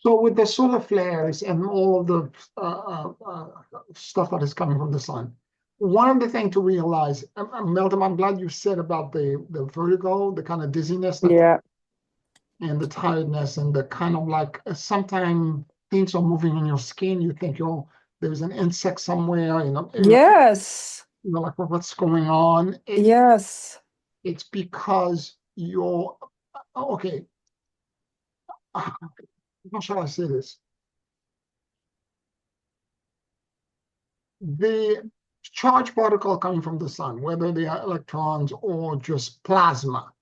So with the solar flares and all of the stuff that is coming from the sun, one of the things to realize, Melton, I'm glad you said about the vertigo, the kind of dizziness that, Yeah. and the tiredness and the kind of like sometimes things are moving in your skin. You think there's an insect somewhere, Yes. like what's going on. Yes. It's because you're okay. How shall I say this? The charged particle coming from the sun, whether they are electrons or just plasma.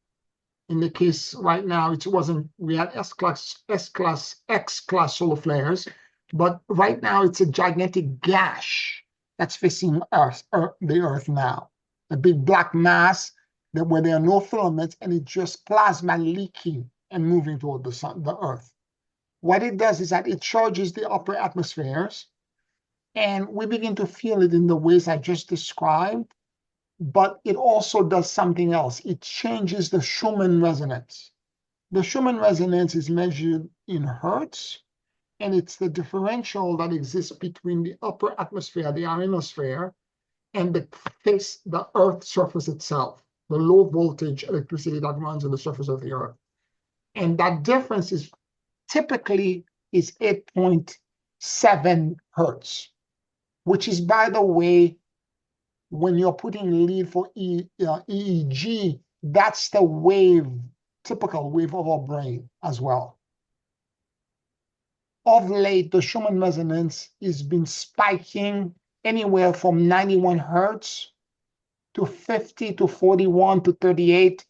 In the case right now, it wasn't, we had X class solar flares, but right now it's a gigantic gash that's facing the Earth now. A big black mass where there are no filaments and it's just plasma leaking and moving toward the sun, the Earth. What it does is that it charges the upper atmospheres, and we begin to feel it in the ways I just described, but it also does something else. It changes the Schumann resonance. The Schumann resonance is measured in hertz, and it's the differential that exists between the upper atmosphere, the ionosphere, and the Earth surface itself, the low voltage electricity that runs on the surface of the Earth. And that difference is typically is 8.7 hertz, which is, by the way, when you're putting lead for EEG, that's the typical wave of our brain as well. Of late, the Schumann resonance has been spiking anywhere from 91 hertz to 50 to 41 to 38.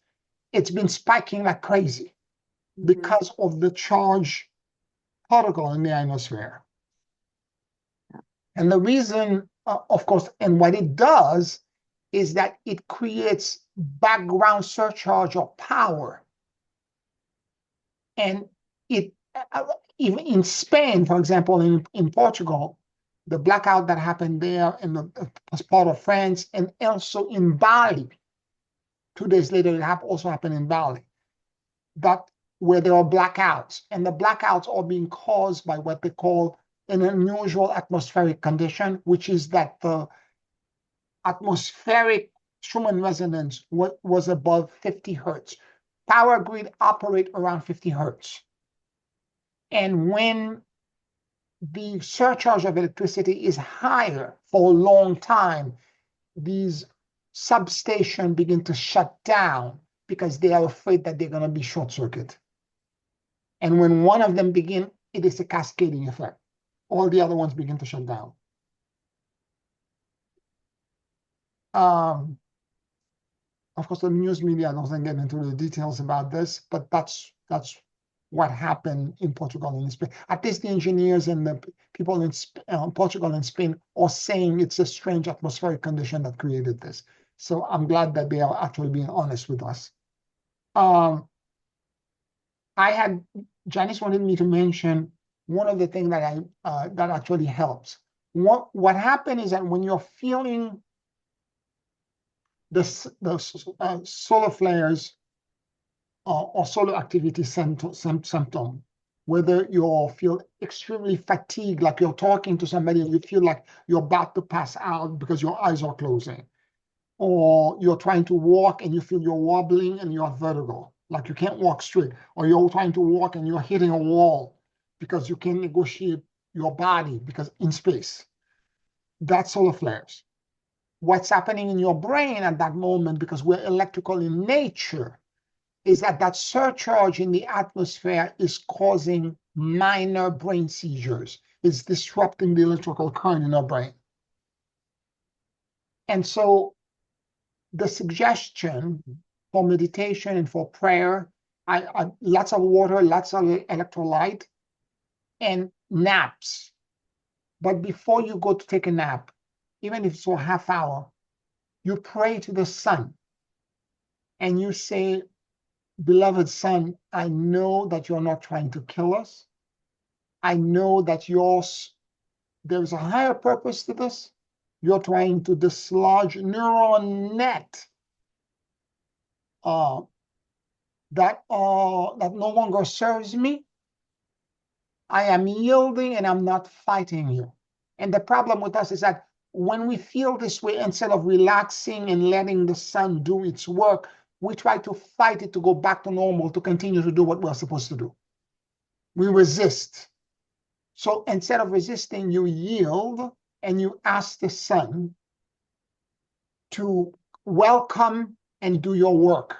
It's been spiking like crazy because of the charge particle in the ionosphere. And the reason, of course, and what it does is that it creates background surcharge of power. And it, even in Spain, for example, in Portugal, the blackout that happened there as part of France, and also in Bali, 2 days later, it also happened in Bali, where there are blackouts. And the blackouts are being caused by what they call an unusual atmospheric condition, which is that the atmospheric Schumann resonance was above 50 hertz. Power grid operate around 50 hertz. And when the surcharge of electricity is higher for a long time, these substations begin to shut down because they are afraid that they're going to be short circuit. And when one of them begin, it is a cascading effect. All the other ones begin to shut down. Of course, the news media doesn't get into the details about this, but that's what happened in Portugal and in Spain. At least the engineers and the people in Portugal and Spain are saying it's a strange atmospheric condition that created this. So I'm glad that they are actually being honest with us. Janice wanted me to mention one of the things that that actually helps. What happened is that when you're feeling the solar flares or solar activity symptom, whether you feel extremely fatigued, like you're talking to somebody and you feel like you're about to pass out because your eyes are closing, or you're trying to walk and you feel you're wobbling and you have vertigo, like you can't walk straight, or you're trying to walk and you're hitting a wall because you can't negotiate your body because in space. That's solar flares. What's happening in your brain at that moment, because we're electrical in nature, is that surcharge in the atmosphere is causing minor brain seizures. It's disrupting the electrical current in our brain. And so the suggestion for meditation and for prayer, lots of water, lots of electrolyte, and naps. But before you go to take a nap, even if it's for a half hour, you pray to the sun and you say, beloved sun, I know that you're not trying to kill us. I know that there's a higher purpose to this. You're trying to dislodge neuron net that no longer serves me. I am yielding and I'm not fighting you. And the problem with us is that when we feel this way, instead of relaxing and letting the sun do its work, we try to fight it to go back to normal, to continue to do what we're supposed to do. We resist. So instead of resisting, you yield and you ask the sun to welcome and do your work.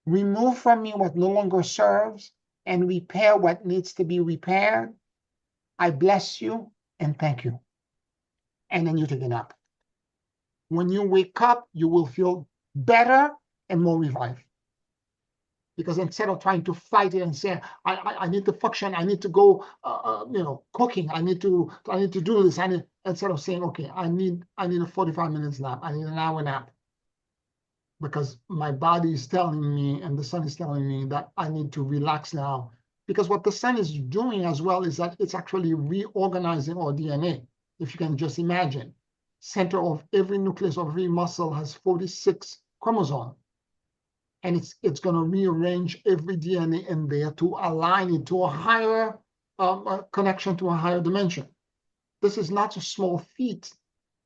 Remove from me what no longer serves and repair what needs to be repaired. I bless you and thank you. And then you take a nap. When you wake up, you will feel better and more revived. Because instead of trying to fight it and say, I need to function, I need to go, cooking, I need to do this. Instead of saying, okay, I need a 45 minutes nap, I need an hour nap, because my body is telling me and the sun is telling me that I need to relax now. Because what the sun is doing as well is that it's actually reorganizing our DNA. If you can just imagine, center of every nucleus of every muscle has 46 chromosomes. And it's going to rearrange every DNA in there to align it to a higher connection, to a higher dimension. This is not a small feat,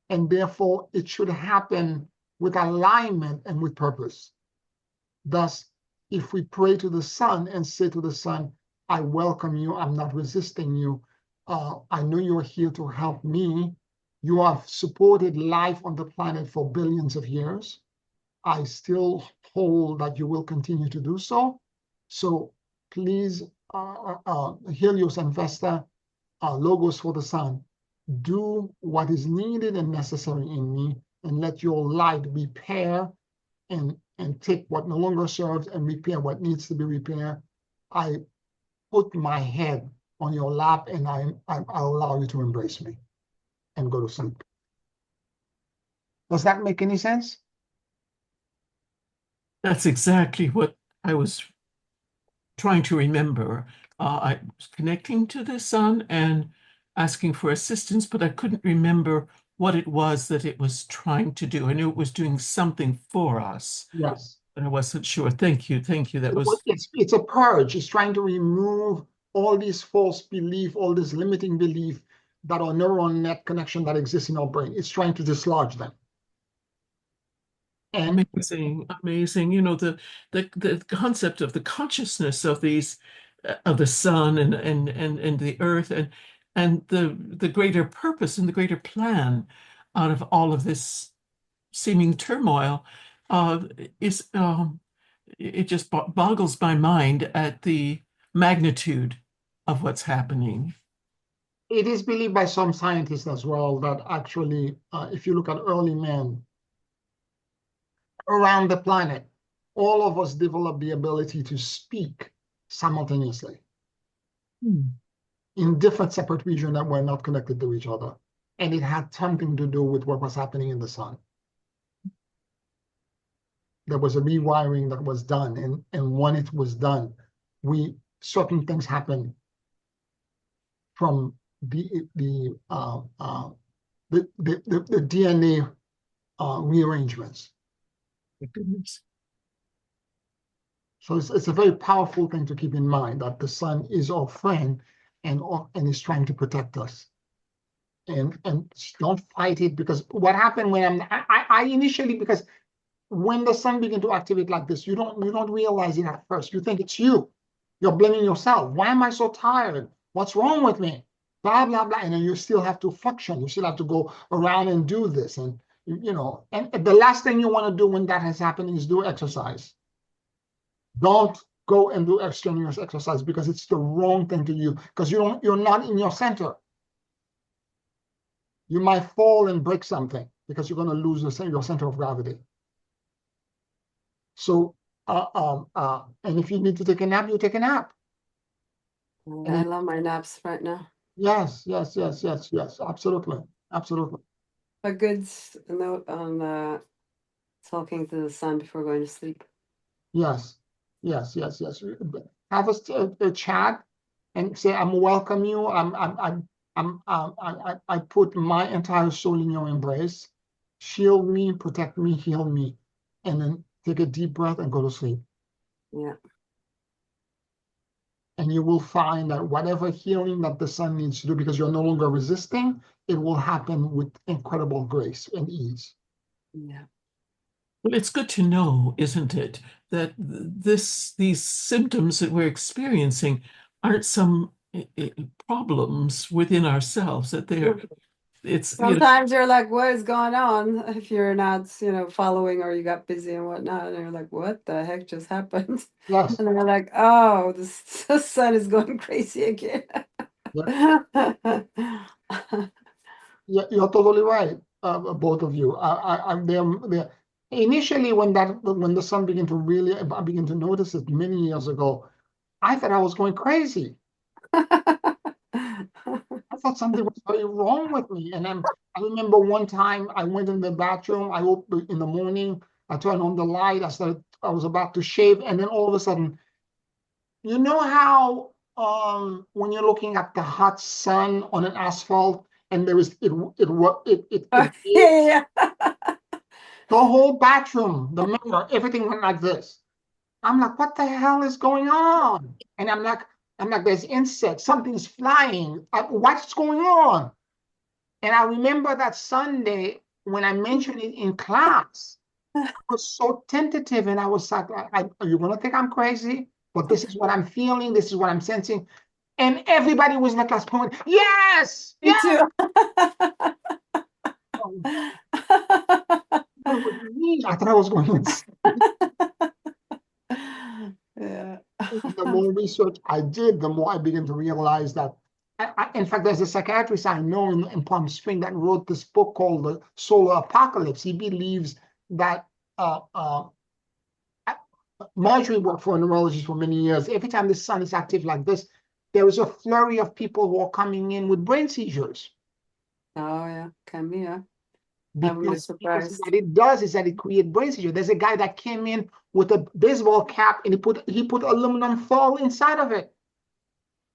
and therefore it should happen with alignment and with purpose. Thus, if we pray to the sun and say to the sun, I welcome you, I'm not resisting you, I know you're here to help me, you have supported life on the planet for billions of years, I still hold that you will continue to do so. So please, Helios and Vesta, Logos for the sun, do what is needed and necessary in me, and let your light repair and take what no longer serves and repair what needs to be repaired. I put my head on your lap and I allow you to embrace me and go to sleep. Does that make any sense? That's exactly what I was trying to remember. I was connecting to the sun and asking for assistance, but I couldn't remember what it was that it was trying to do. I knew it was doing something for us, Yes. but I wasn't sure. Thank you. Thank you. That was It's a purge. It's trying to remove all these false belief, all this limiting belief that are neural net connection that exists in our brain. It's trying to dislodge them. And amazing, amazing. You know, the concept of the consciousness of these of the sun and the earth and the greater purpose and the greater plan out of all of this seeming turmoil is it just boggles my mind at the magnitude of what's happening. it is believed by some scientists as well that actually, if you look at early men around the planet, all of us developed the ability to speak simultaneously in different separate regions that were not connected to each other. And it had something to do with what was happening in the sun. There was a rewiring that was done, and when it was done, certain things happened from the DNA rearrangements. My goodness. So it's a very powerful thing to keep in mind, that the sun is our friend and is trying to protect us. And don't fight it, because what happened when I initially, because when the sun begins to activate like this, you don't realize it at first. You think it's you. You're blaming yourself. Why am I so tired? What's wrong with me? Blah, blah, blah. And then you still have to function. You still have to go around and do this. And, and the last thing you want to do when that has happened is do exercise. Don't go and do strenuous exercise, because it's the wrong thing to do, because you're not in your center. You might fall and break something because you're going to lose your center of gravity. So, and if you need to take a nap, you take a nap. I love my naps right now. Yes, absolutely, absolutely. A good note on talking to the sun before going to sleep. Yes. Have a chat and say, "I'm welcome you. I put my entire soul in your embrace. Shield me, protect me, heal me," and then take a deep breath and go to sleep. Yeah. and you will find that whatever healing that the sun needs to do, because you're no longer resisting, it will happen with incredible grace and ease. Yeah. Well, it's good to know, isn't it, that these symptoms that we're experiencing aren't some problems within ourselves, that it's, Sometimes you're like, what is going on? If you're not, following, or you got busy and whatnot, and you're like, what the heck just happened? Yes, And then you're like, oh, the sun is going crazy again. you're totally right, both of you. I'm there. Initially, when the sun began to really, I began to notice it many years ago, I thought I was going crazy. I thought something was very wrong with me. And I remember one time I went in the bathroom. I opened in the morning. I turned on the light. I was about to shave, and then all of a sudden, you know how when you're looking at the hot sun on an asphalt, and there is Yeah. the whole bathroom, the mirror, everything went like this. I'm like, what the hell is going on? And I'm like, there's insects, something's flying. What's going on? And I remember that Sunday when I mentioned it in class, I was so tentative, and I was like, are you going to think I'm crazy? But this is what I'm feeling. This is what I'm sensing. And everybody was in the class going, yes, Me yes. too. What do you mean? I thought I was going insane. Yeah. The more research I did, the more I began to realize that. In fact, there's a psychiatrist I know in Palm Springs that wrote this book called The Solar Apocalypse. He believes that uh, uh, Marjorie worked for a neurologist for many years. Every time the sun is active like this, there is a flurry of people who are coming in with brain seizures. Oh yeah, can be, yeah. I wouldn't be Because surprised. what it does is that it creates brain seizure. There's a guy that came in with a baseball cap, and he put aluminum foil inside of it.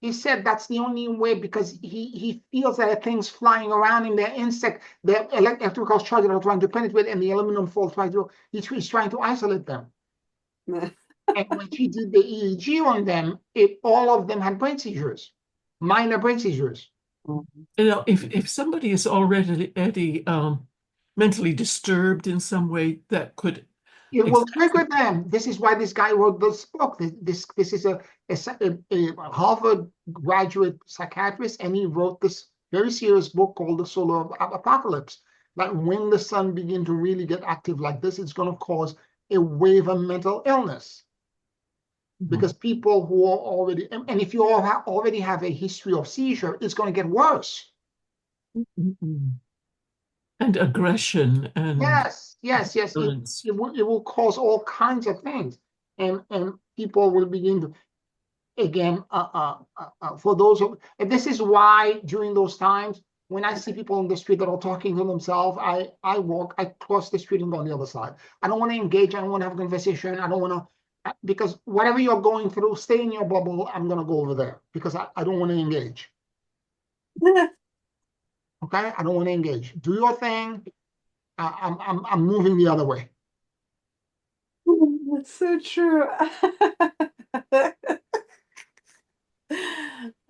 He said that's the only way, because he feels that there are things flying around in their insect, their electrical charge that are trying to penetrate, and the aluminum foil he's trying to isolate them. And when she did the EEG on them, all of them had brain seizures, minor brain seizures. if somebody is already mentally disturbed in some way, that could It will trigger them. This is why this guy wrote this book. This is a Harvard graduate psychiatrist, and he wrote this very serious book called The Solar Apocalypse. That when the sun begins to really get active like this, it's going to cause a wave of mental illness. Because people who are already, and if you already have a history of seizure, it's going to get worse. and aggression and Yes. violence. It will cause all kinds of things, and people will begin to, again, for those and this is why during those times when I see people on the street that are talking to themselves, I cross the street and go on the other side. I don't want to engage. I don't want to have a conversation. I don't want to, because whatever you're going through, stay in your bubble. I'm going to go over there because I don't want to engage. Okay, I don't want to engage. Do your thing. I'm moving the other way. That's so true.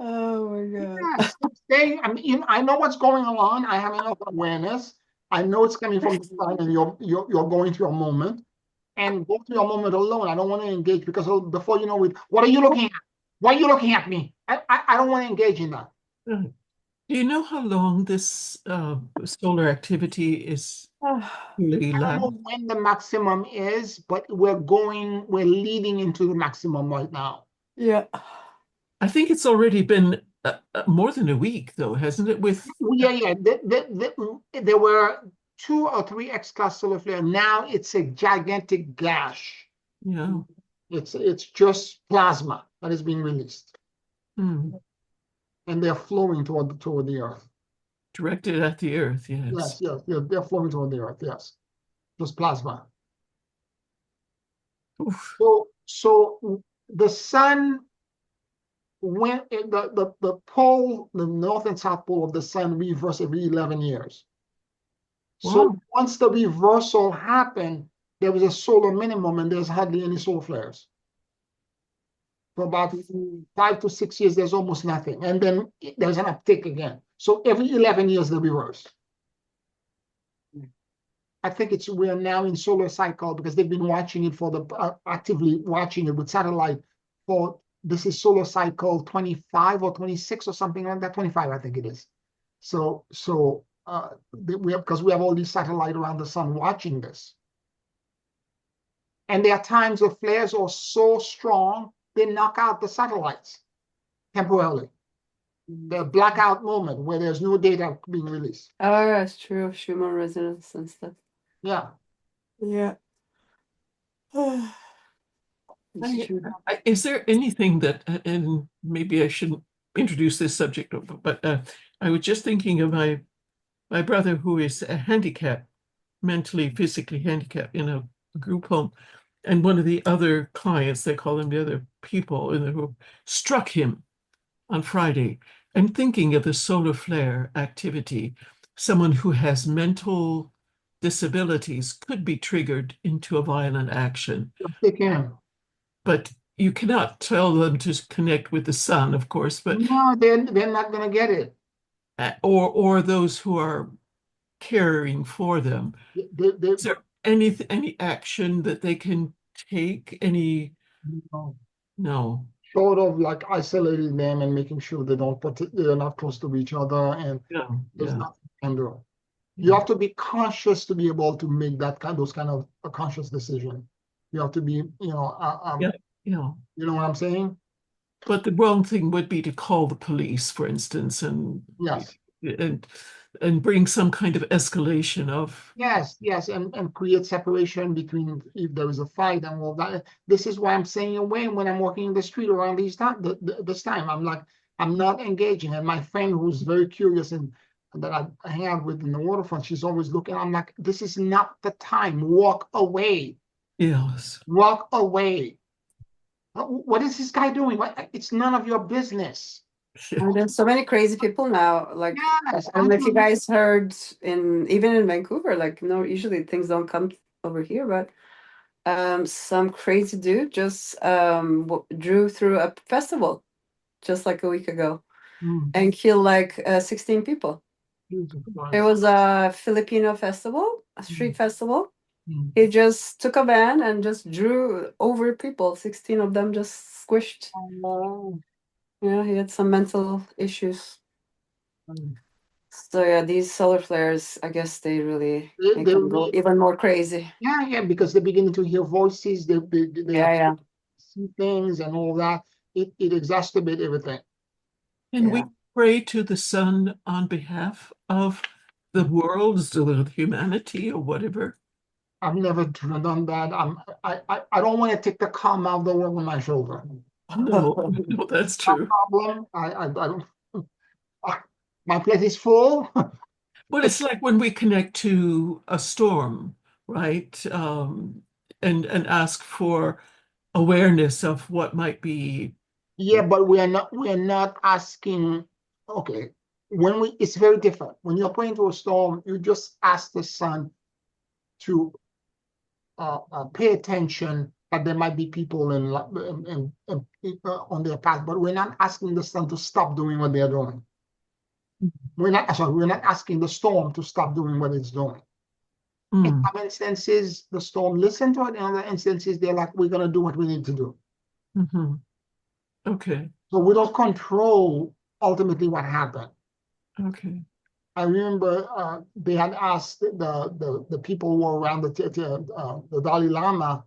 Oh my God. Yes, stay. I mean, I know what's going on. I have enough awareness. I know it's coming from the sun, and you're going through a moment, and go through your moment alone. I don't want to engage, because before you know it, what are you looking at? Why are you looking at me? I don't want to engage in that. Do you know how long this solar activity is really I don't last? know when the maximum is, but we're leading into the maximum right now. Yeah. I think it's already been more than a week, though, hasn't it? Yeah. There were 2 or 3 X-class solar flares. Now it's a gigantic gash. Yeah. It's just plasma that is being released, Hmm. and they're flowing toward the Earth. Directed at the Earth, yes. Yes, they're flowing toward the Earth. Yes, just plasma. Oof. So the sun, when the pole, the north and south pole of the sun reverse every 11 years. So Wow. once the reversal happened, there was a solar minimum, and there's hardly any solar flares For about 5 to 6 years, there's almost nothing. And then there's an uptick again. So every 11 years, the reverse. I think we're now in solar cycle because they've been watching it actively watching it with satellite for, this is solar cycle 25 or 26 or something like that, 25, I think it is. Because we have all these satellites around the sun watching this. And there are times the flares are so strong, they knock out the satellites temporarily. The blackout moment where there's no data being released. Oh, that's true. Schumann resonance and stuff. Yeah. Yeah. It's true. Is there anything that, and maybe I shouldn't introduce this subject, but I was just thinking of my brother who is handicapped, mentally, physically handicapped in a group home. And one of the other clients, they call them the other people in the group, struck him on Friday. And thinking of the solar flare activity, someone who has mental disabilities could be triggered into a violent action. They can. But you cannot tell them to connect with the sun, of course, but No, they're not going to get it. or those who are caring for them. Is there any action that they can take? No. Short of like isolating them and making sure they're not close to each other, and there's nothing you can do. You have to be conscious to be able to make those kind of a conscious decision. You have to be, you know what I'm saying? But the wrong thing would be to call the police, for instance, Yes. and bring some kind of escalation of. Yes, and create separation between if there is a fight and all that. This is why I'm staying away when I'm walking in the street around this time. I'm not engaging. And my friend who's very curious and that I hang out with in the waterfront, she's always looking. I'm like, this is not the time. Walk away. Yes. Walk away. What is this guy doing? It's none of your business. And there's so many crazy people now. Like, Yes, I don't know if you guys heard even in Vancouver, like, no, usually things don't come over here, but some crazy dude just drew through a festival just like a week ago and killed like 16 people. It was a Filipino festival, a street festival. He just took a van and just drew over people. 16 of them just squished. Yeah, he had some mental issues. So yeah, these solar flares, I guess they really make them go even more crazy. Yeah, because they're beginning to hear voices. They see things and all that. It exacerbates everything. And we pray to the sun on behalf of the world, the humanity, or whatever. I've never done that. I don't want to take the calm out of the world on my shoulder. No, that's true. No problem. I don't. My plate is full. But it's like when we connect to a storm, right? And ask for awareness of what might be. Yeah, but we are not asking. Okay, it's very different. When you're praying to a storm, you just ask the sun to pay attention that there might be people on their path, but we're not asking the sun to stop doing what they're doing. We're not asking the storm to stop doing what it's doing. In some instances, the storm listen to it. In other instances, they're like, we're going to do what we need to do. Okay. So we don't control ultimately what happened. Okay. I remember they had asked the people who were around the Dalai Lama,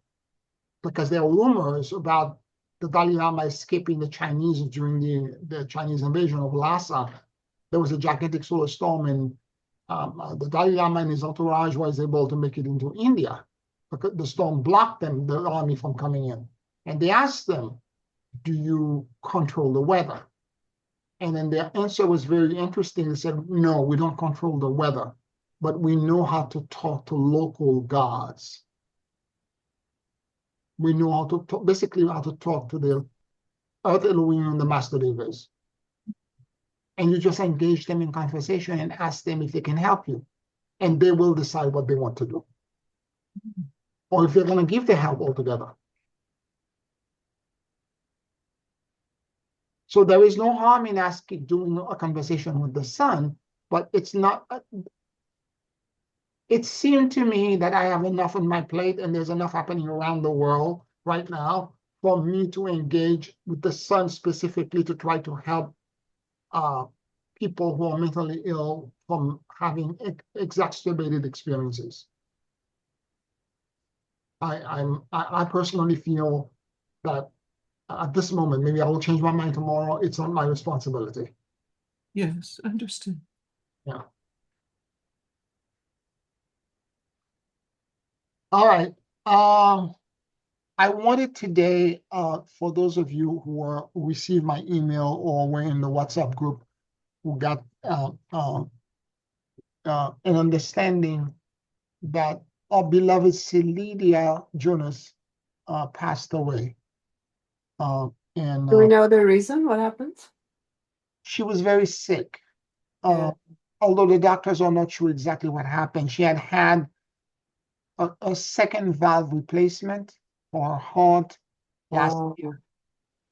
because there were rumors about the Dalai Lama escaping the Chinese during the Chinese invasion of Lhasa. There was a gigantic solar storm, and the Dalai Lama and his entourage was able to make it into India because the storm blocked them, the army, from coming in. And they asked them, do you control the weather? And then their answer was very interesting. They said, no, we don't control the weather, but we know how to talk to local gods. We know how to talk, basically how to talk to the Earth Elohim and the Master Devas. And you just engage them in conversation and ask them if they can help you. And they will decide what they want to do. Or if they're going to give the help altogether. So there is no harm in doing a conversation with the son, but it's not. It seemed to me that I have enough on my plate, and there's enough happening around the world right now for me to engage with the son specifically to try to help people who are mentally ill from having exacerbated experiences. I personally feel that at this moment, maybe I will change my mind tomorrow. It's not my responsibility. Yes, understood. Yeah. All right. I wanted today, for those of you who received my email or were in the WhatsApp group who got an understanding that our beloved Celidia Jonas passed away. And Do we know the reason? What happened? she was very sick. Yeah. Although the doctors are not sure exactly what happened. She had had a second valve replacement for her heart last Oh, year.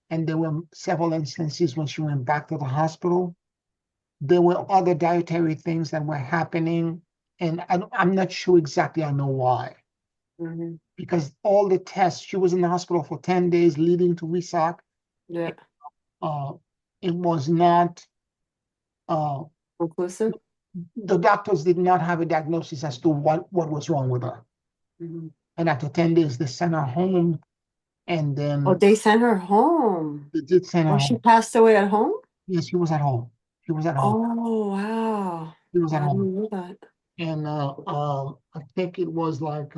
And there were several instances when she went back to the hospital. There were other dietary things that were happening. And I'm not sure exactly I know why. mhm. Because all the tests, she was in the hospital for 10 days leading to resoc. Yeah. It was not, Conclusive. the doctors did not have a diagnosis as to what was wrong with her. Mhm. And after 10 days, they sent her home. And then Oh, they sent her home. they did send her Oh, she home. passed away at home? Yes, she was at home. She was at home. Oh, wow. She was at I home. didn't know that. And I think it was like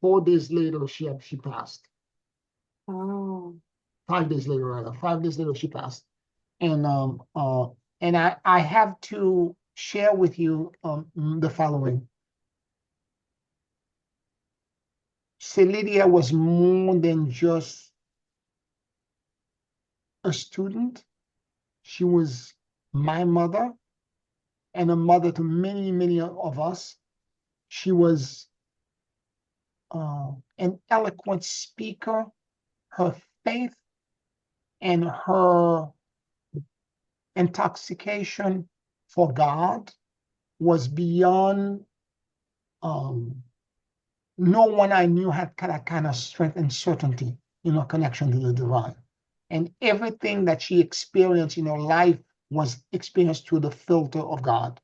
4 days later she passed. Oh. 5 days later, rather. 5 days later she passed. And I have to share with you the following. Celidia was more than just a student. She was my mother and a mother to many, many of us. She was an eloquent speaker. Her faith and her intoxication for God was beyond, no one I knew had that kind of strength and certainty in her connection to the divine. And everything that she experienced in her life was experienced through the filter of God.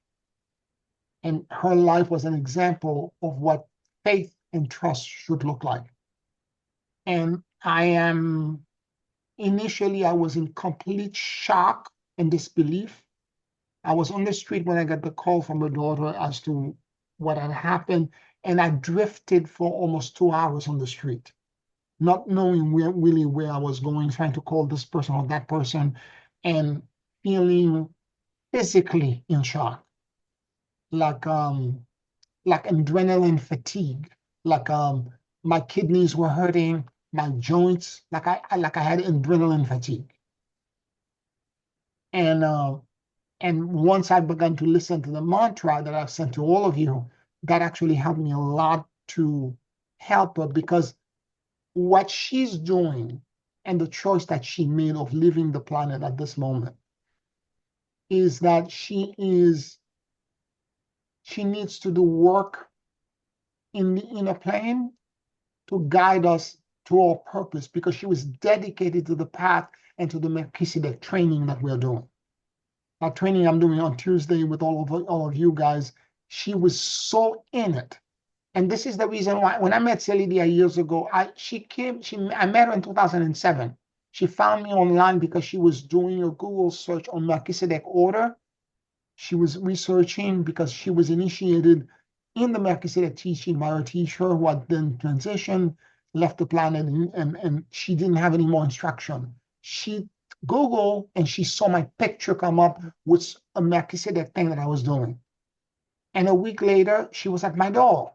And her life was an example of what faith and trust should look like. And initially, I was in complete shock and disbelief. I was on the street when I got the call from her daughter as to what had happened. And I drifted for almost 2 hours on the street, not knowing really where I was going, trying to call this person or that person, and feeling physically in shock, like adrenaline fatigue, like my kidneys were hurting, my joints, like I had adrenaline fatigue. And once I began to listen to the mantra that I've sent to all of you, that actually helped me a lot to help her, because what she's doing and the choice that she made of leaving the planet at this moment is that she needs to do work in the inner plane to guide us to our purpose, because she was dedicated to the path and to the Melchizedek training that we're doing. That training I'm doing on Tuesday with all of you guys, she was so in it. And this is the reason why when I met Celidia years ago, I met her in 2007. She found me online because she was doing a Google search on Melchizedek order. She was researching because she was initiated in the Melchizedek teaching by her teacher, who had then transitioned, left the planet, and she didn't have any more instruction. She Googled and she saw my picture come up with a Melchizedek thing that I was doing. And a week later, she was at my door.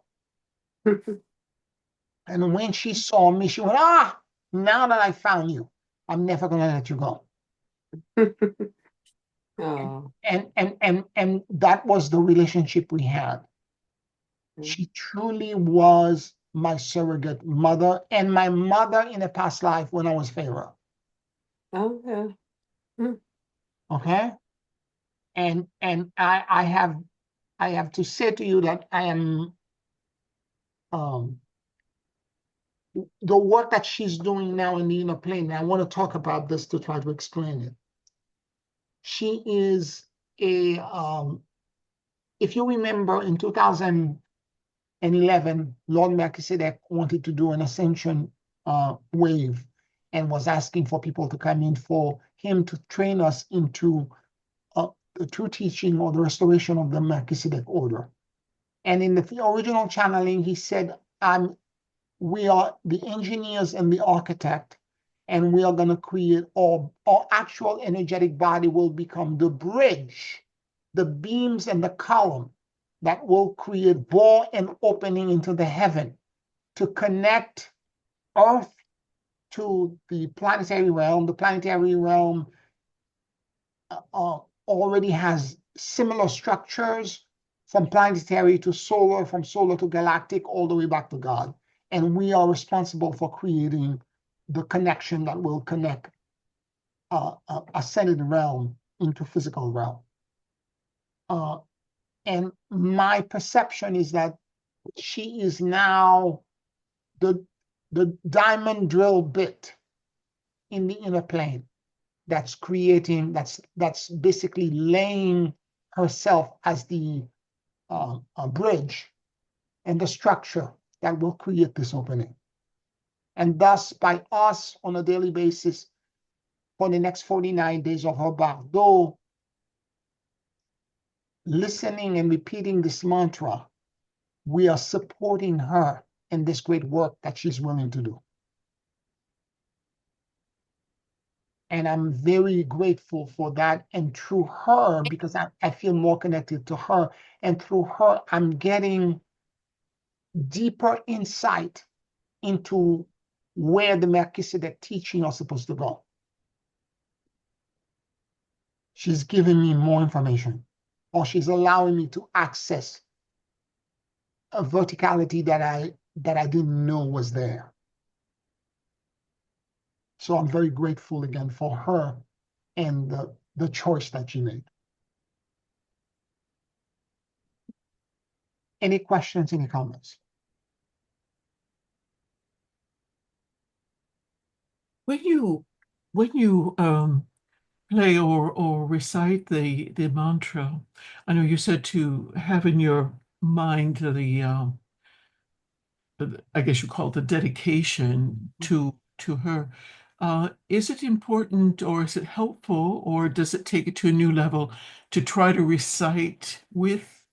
And when she saw me, she went, now that I found you, I'm never going to let you go. Oh. And that was the relationship we had. Mm. She truly was my surrogate mother and my mother in a past life when I was Pharaoh. Oh, yeah. Okay? And I have to say to you that I am the work that she's doing now in the inner plane. I want to talk about this to try to explain it. She is a if you remember in 2011, Lord Melchizedek wanted to do an ascension wave and was asking for people to come in for him to train us into the true teaching or the restoration of the Melchizedek order. And in the original channeling, he said, we are the engineers and the architect, and we are going to create our actual energetic body will become the bridge, the beams and the column that will create door and opening into the heaven to connect Earth to the planetary realm. The planetary realm already has similar structures from planetary to solar, from solar to galactic, all the way back to God. And we are responsible for creating the connection that will connect ascended realm into physical realm. And my perception is that she is now the diamond drill bit in the inner plane that's creating, that's basically laying herself as the bridge and the structure that will create this opening. And thus, by us on a daily basis, for the next 49 days of her bardo, listening and repeating this mantra, we are supporting her in this great work that she's willing to do. And I'm very grateful for that. And through her, because I feel more connected to her, and through her, I'm getting deeper insight into where the Melchizedek teaching are supposed to go. She's giving me more information, or she's allowing me to access a verticality that I didn't know was there. So I'm very grateful again for her and the choice that she made. Any questions, any comments? When you play or recite the mantra, I know you said to have in your mind I guess you call it the dedication to her. Is it important, or is it helpful, or does it take it to a new level to try to recite with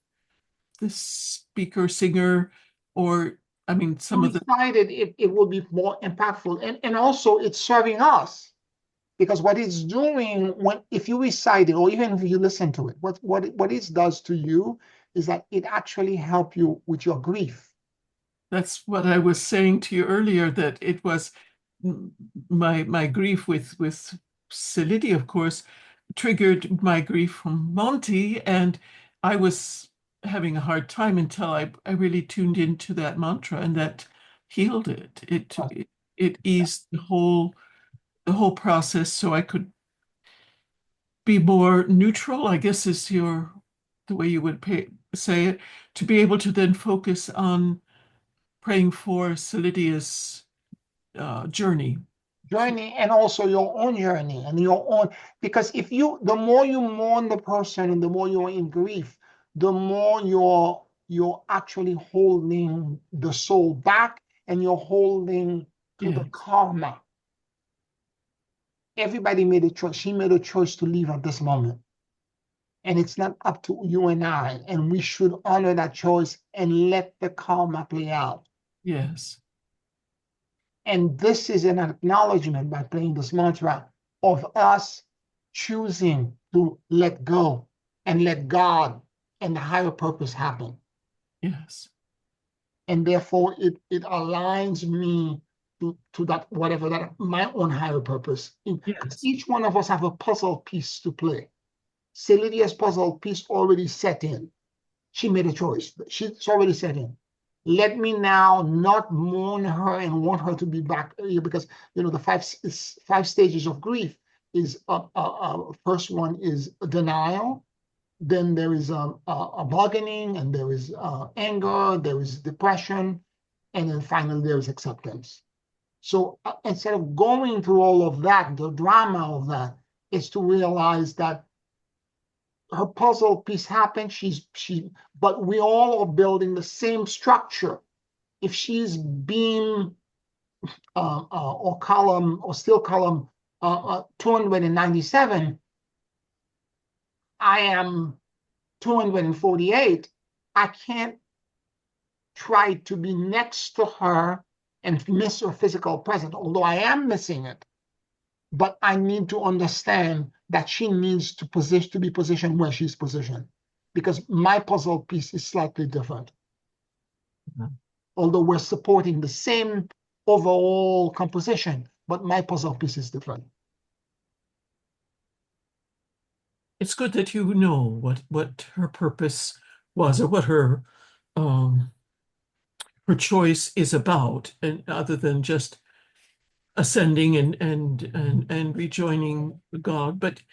the speaker, singer, or I mean, some of the Decided it will be more impactful, and also it's serving us, because what it's doing if you recite it or even if you listen to it, what it does to you is that it actually helps you with your grief. That's what I was saying to you earlier, that it was my grief with Celidi, of course, triggered my grief from Monty, and I was having a hard time until I really tuned into that mantra, and that healed it. It eased the whole process, so I could be more neutral, I guess is the way you would say it, to be able to then focus on praying for Cylidia's journey. And also your own journey and your own, because the more you mourn the person and the more you're in grief, the more you're actually holding the soul back, and you're holding to the karma. Everybody made a choice. She made a choice to leave at this moment. And it's not up to you and I. And we should honor that choice and let the karma play out. Yes. And this is an acknowledgement, by playing this mantra, of us choosing to let go and let God and the higher purpose happen. Yes. And therefore it aligns me to that, whatever that my own higher purpose. Because Yes. each one of us have a puzzle piece to play. Celidia's puzzle piece already set in. She made a choice. She's already set in. let me now not mourn her and want her to be back here, because the five stages of grief is first one is denial, then there is a bargaining, and there is anger, there is depression, and then finally there is acceptance. So instead of going through all of that, the drama of that, is to realize that her puzzle piece happened. But we all are building the same structure. If she's beam or column or steel column 297, I am 248. I can't try to be next to her and miss her physical presence, although I am missing it. But I need to understand that she needs to be positioned where she's positioned, because my puzzle piece is slightly different. Mhm. Although we're supporting the same overall composition, but my puzzle piece is different. It's good that you know what her purpose was, or what her choice is about, and other than just ascending and rejoining God. But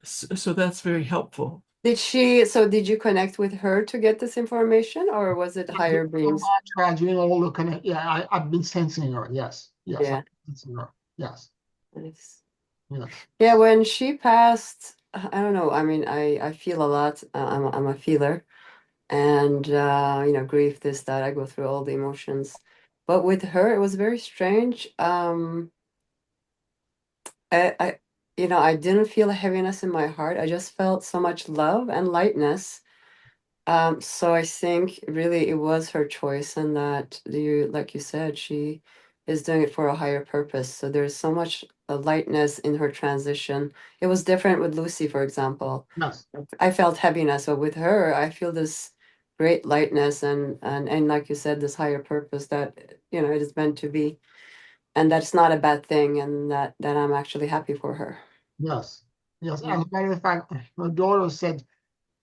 so that's very helpful. Did you connect with her to get this information, or was it higher beings? Tragedy, all the kind of, yeah, I've been sensing her. Yes, yes, Yeah. I've been sensing her. Yes, Nice. yes. Yeah, when she passed, I don't know. I mean, I feel a lot. I'm a feeler, and grief, this, that. I go through all the emotions. But with her, it was very strange. I I didn't feel a heaviness in my heart. I just felt so much love and lightness. So I think really it was her choice, and that like you said, she is doing it for a higher purpose. So there's so much lightness in her transition. It was different with Lucy, for example. Yes. I felt heaviness, but with her, I feel this great lightness, and like you said, this higher purpose that it is meant to be, and that's not a bad thing, and that I'm actually happy for her. Yes, yes. Yeah. As a matter of fact, her daughter said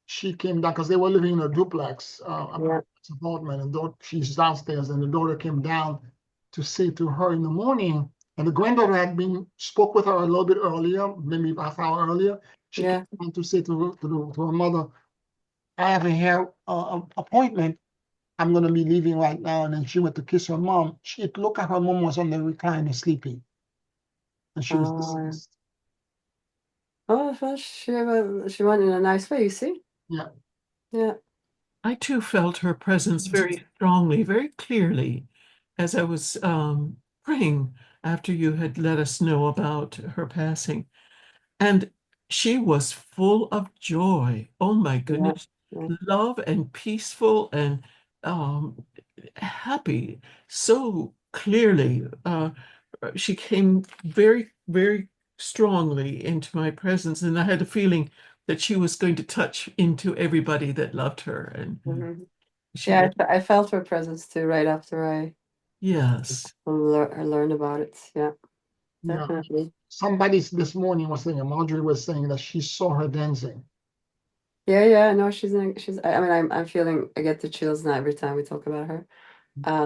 she came down because they were living in a duplex Yeah. apartment, and she's downstairs, and the daughter came down to say to her in the morning, and the granddaughter had been spoke with her a little bit earlier, maybe a half hour earlier. She came Yeah. down to say to her mother, "I have a hair appointment. I'm going to be leaving right now." And then she went to kiss her mom. She looked at her mom was on the recliner sleeping, and she was Uh, deceased. oh, well, she went in a nice way, you see? Yeah. Yeah. I too felt her presence very strongly, very clearly, as I was praying after you had let us know about her passing. And she was full of joy. Oh my Yeah. goodness. Yeah. Love and peaceful and um, happy so clearly. She came very, very strongly into my presence, and I had a feeling that she was going to touch into everybody that loved her. And Mhm. she Yeah, was, I felt her presence too right after I yes. learned about it. Yeah, Yeah. definitely. Somebody this morning was saying, Marjorie was saying that she saw her dancing. Yeah, yeah. No, she's. I mean, I'm feeling. I get the chills now every time we talk about her.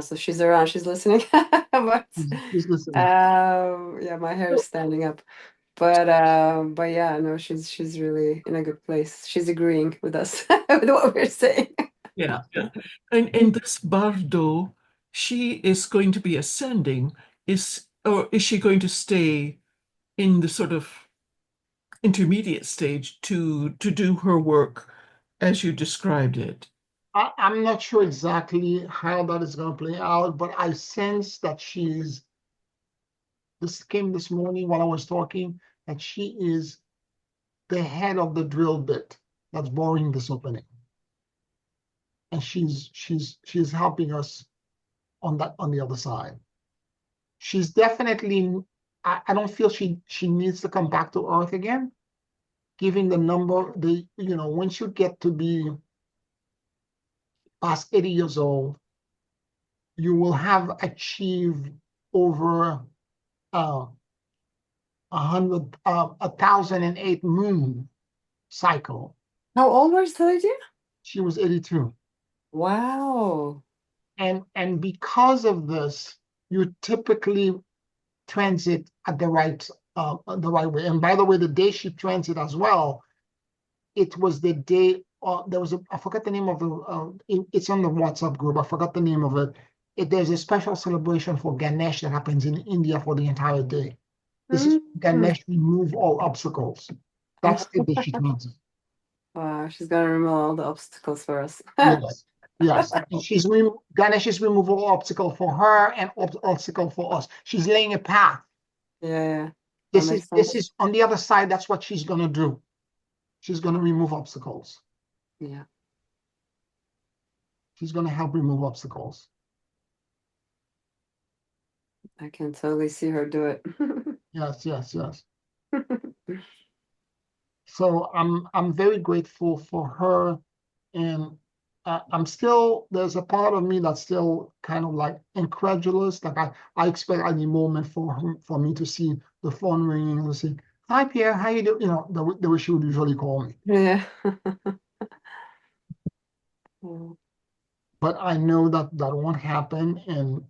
So she's around. She's listening. But She's listening. yeah, my hair is standing up. But yeah, no, she's really in a good place. She's agreeing with us with what we're saying. Yeah, yeah. And this bardo, she is going to be ascending, or is she going to stay in the sort of intermediate stage to do her work as you described it? I'm not sure exactly how that is going to play out, but I sense that this came this morning while I was talking, that she is the head of the drill bit that's boring this opening. And she's helping us on the other side. She's definitely, I don't feel she needs to come back to Earth again, given the number, once you get to be past 80 years old, you will have achieved over 1,008 moon cycle. How old was the lady? She was 82. Wow. And because of this, you typically transit at the right way. And by the way, the day she transit as well, it was the day there was I forgot the name of it's on the WhatsApp group. I forgot the name of it. There's a special celebration for Ganesh that happens in India for the entire day. This is Mm. Ganesh remove all obstacles. That's the day she transits. Wow, she's gonna remove all the obstacles for us. Yes, yes. And Ganesh is removal obstacle for her and obstacle for us. She's laying a path. Yeah, yeah. That This is makes this sense. is on the other side. That's what she's gonna do. She's gonna remove obstacles. Yeah. She's gonna help remove obstacles. I can totally see her do it. Yes, yes, yes. So I'm very grateful for her, and I'm still there's a part of me that's still kind of like incredulous. Like I expect any moment for me to see the phone ringing and to say, "Hi Pierre, how you doing?" You know, the way she would usually call me. Yeah. Mm. But I know that that won't happen, and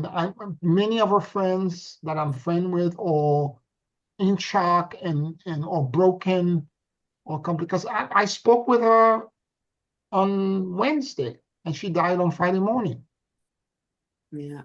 I many of her friends that I'm friend with are in shock and or broken or because I spoke with her on Wednesday, and she died on Friday morning. Yeah.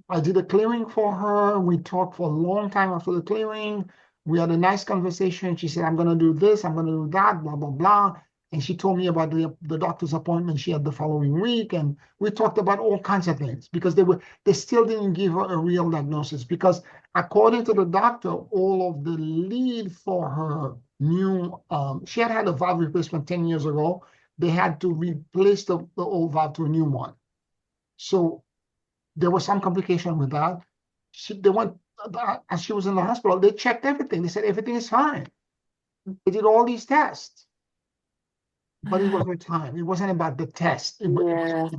I did a clearing for her. We talked for a long time after the clearing. We had a nice conversation. She said, I'm going to do this, I'm going to do that, blah, blah, blah. And she told me about the doctor's appointment she had the following week. And we talked about all kinds of things because they still didn't give her a real diagnosis because according to the doctor, all of the lead for her new, she had a valve replacement 10 years ago. They had to replace the old valve to a new one. So there was some complication with that. They went as she was in the hospital. They checked everything. They said everything is fine. They did all these tests, but it was her time. It wasn't about the test. Yeah.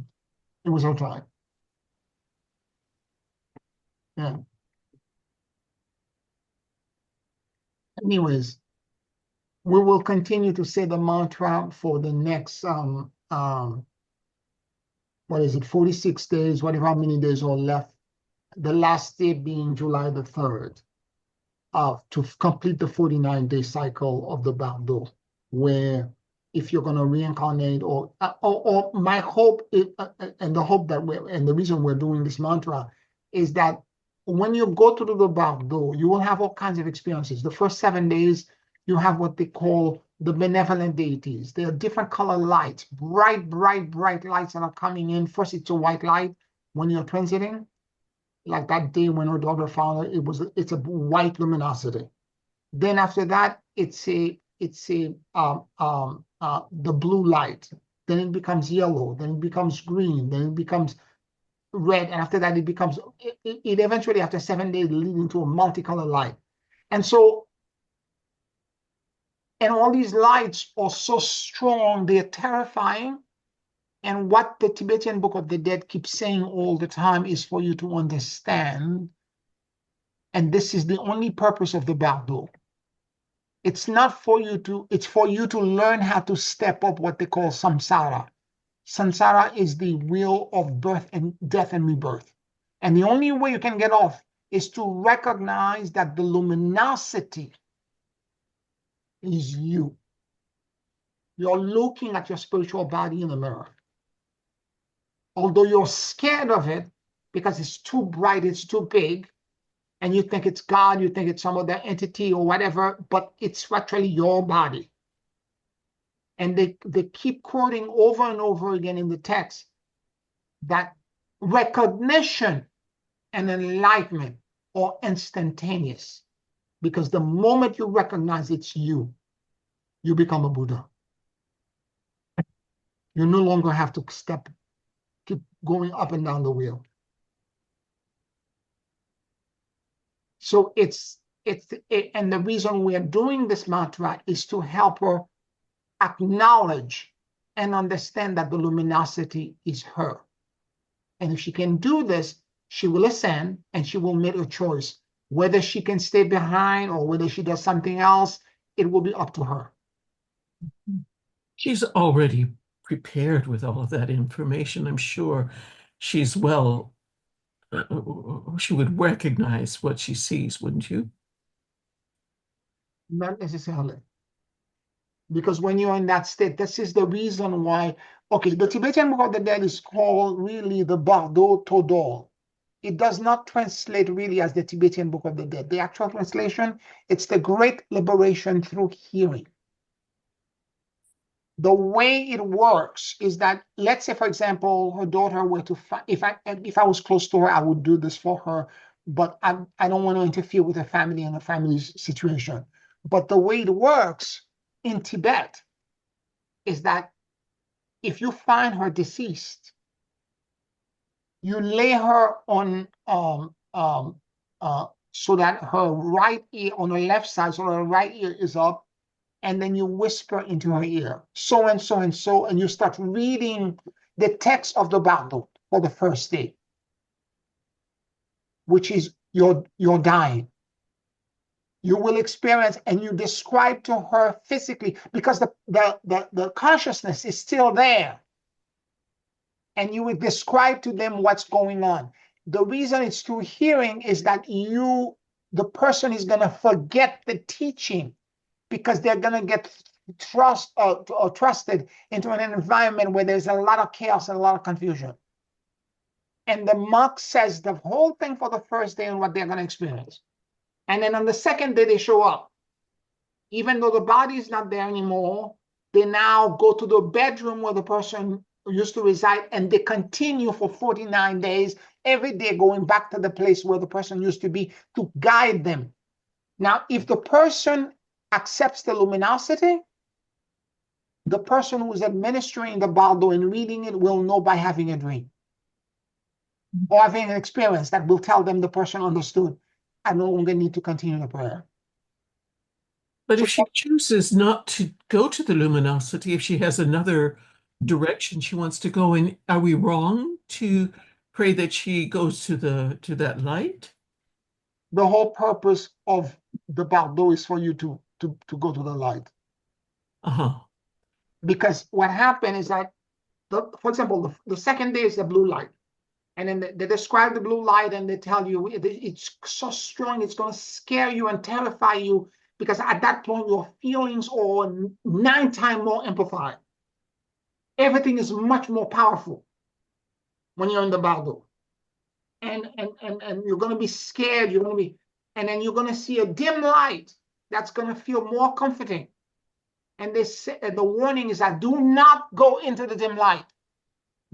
It was her time. Yeah. Anyways, we will continue to say the mantra for the next what is it, 46 days, whatever how many days are left. The last day being July the 3rd. To complete the 49-day cycle of the bardo, where if you're going to reincarnate or my hope is, and the hope that and the reason we're doing this mantra is that when you go to do the bardo, you will have all kinds of experiences. The first 7 days, you have what they call the benevolent deities. They are different color lights, bright, bright, bright lights that are coming in. First, it's a white light when you're transiting like that day when her daughter found it, it's a white luminosity. Then after that, it's a the blue light. Then it becomes yellow. Then it becomes green. Then it becomes red. And after that, it becomes it eventually after 7 days leads into a multicolored light. And so and all these lights are so strong, they're terrifying. And what the Tibetan Book of the Dead keeps saying all the time is for you to understand. And this is the only purpose of the bardo. It's not for you to, it's for you to learn how to step up what they call samsara. Samsara is the wheel of birth and death and rebirth. And the only way you can get off is to recognize that the luminosity is you. You're looking at your spiritual body in the mirror. Although you're scared of it because it's too bright, it's too big, and you think it's God, you think it's some other entity or whatever, but it's actually your body. And they keep quoting over and over again in the text that recognition and enlightenment are instantaneous. Because the moment you recognize it's you, you become a Buddha. You no longer have to keep going up and down the wheel. So and the reason we are doing this mantra is to help her acknowledge and understand that the luminosity is her. And if she can do this, she will ascend and she will make a choice. Whether she can stay behind or whether she does something else, it will be up to her. She's already prepared with all of that information. I'm sure she's well, she would recognize what she sees, wouldn't you? Not necessarily. Because when you're in that state, this is the reason why, okay, the Tibetan Book of the Dead is called really the Bardo Todor. It does not translate really as the Tibetan Book of the Dead. The actual translation, it's the Great Liberation Through Hearing. The way it works is that, let's say, for example, her daughter were to, if I was close to her, I would do this for her, but I don't want to interfere with her family and her family's situation. But the way it works in Tibet is that if you find her deceased, you lay her on so that her right ear on her left side, so her right ear is up, and then you whisper into her ear, so and so and so, and you start reading the text of the bardo for the first day, which is you're dying. You will experience, and you describe to her physically, because the consciousness is still there. And you will describe to them what's going on. The reason it's through hearing is that the person is going to forget the teaching, because they're going to get trusted into an environment where there's a lot of chaos and a lot of confusion. And the monk says the whole thing for the first day and what they're going to experience. And then on the second day, they show up. Even though the body is not there anymore, they now go to the bedroom where the person used to reside, and they continue for 49 days, every day going back to the place where the person used to be to guide them. Now, if the person accepts the luminosity, the person who is administering the bardo and reading it will know by having a dream or having an experience that will tell them the person understood. I no longer need to continue the prayer. But if she chooses not to go to the luminosity, if she has another direction she wants to go in, are we wrong to pray that she goes to that light? The whole purpose of the bardo is for you to go to the light. Uh-huh. Because what happened is that, for example, the second day is the blue light. And then they describe the blue light, and they tell you it's so strong, it's going to scare you and terrify you, because at that point, your feelings are 9 times more amplified. Everything is much more powerful when you're in the bardo. And you're going to be scared. And then you're going to see a dim light that's going to feel more comforting. And the warning is that do not go into the dim light,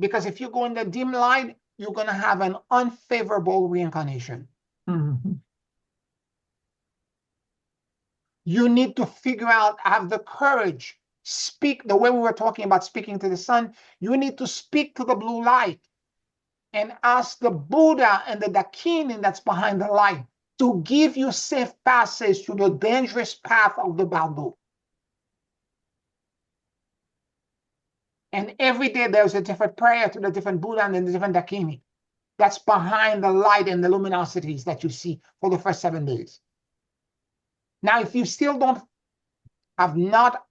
because if you go in the dim light, you're going to have an unfavorable reincarnation. Mm-hmm. You need to figure out, have the courage, speak the way we were talking about speaking to the sun. You need to speak to the blue light and ask the Buddha and the Dakini that's behind the light to give you safe passage through the dangerous path of the bardo. And every day there's a different prayer to the different Buddha and the different Dakini that's behind the light and the luminosities that you see for the first 7 days. Now, if you still have not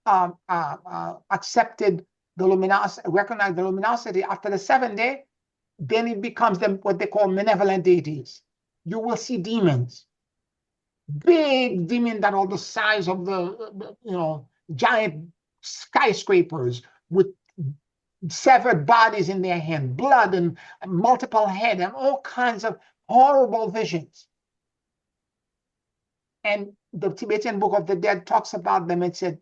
accepted the luminosity, recognize the luminosity after the 7th day, then it becomes what they call malevolent deities. You will see demons, big demons that are the size of the giant skyscrapers with severed bodies in their hand, blood and multiple heads, and all kinds of horrible visions. And the Tibetan Book of the Dead talks about them and said,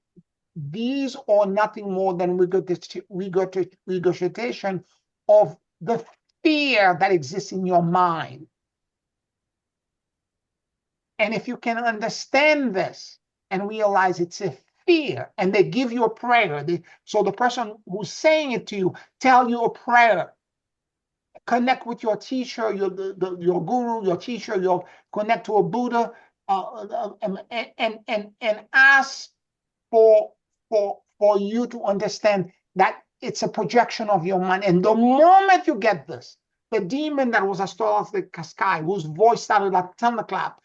these are nothing more than regurgitation of the fear that exists in your mind. And if you can understand this and realize it's a fear, and they give you a prayer, so the person who's saying it to you tell you a prayer, connect with your teacher, your guru, your teacher, connect to a Buddha, and ask for you to understand that it's a projection of your mind. And the moment you get this, the demon that was as tall as the sky, whose voice started like thunderclap,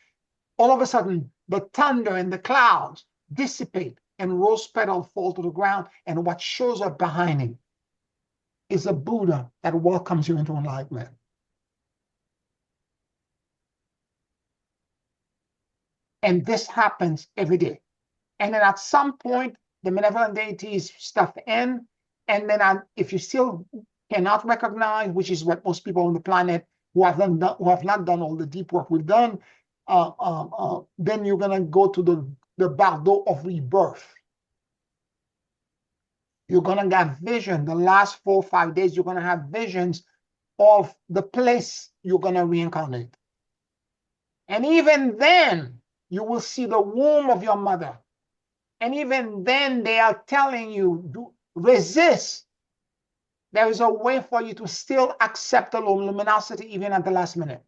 all of a sudden the thunder and the clouds dissipate and rose petals fall to the ground, and what shows up behind him is a Buddha that welcomes you into enlightenment. And this happens every day. And then at some point, the benevolent deities step in. And then if you still cannot recognize, which is what most people on the planet who have not done all the deep work we've done, then you're going to go to the bardo of rebirth. You're going to have vision. The last 4 or 5 days, you're going to have visions of the place you're going to reincarnate. And even then, you will see the womb of your mother. And even then, they are telling you, resist. There is a way for you to still accept the luminosity even at the last minute.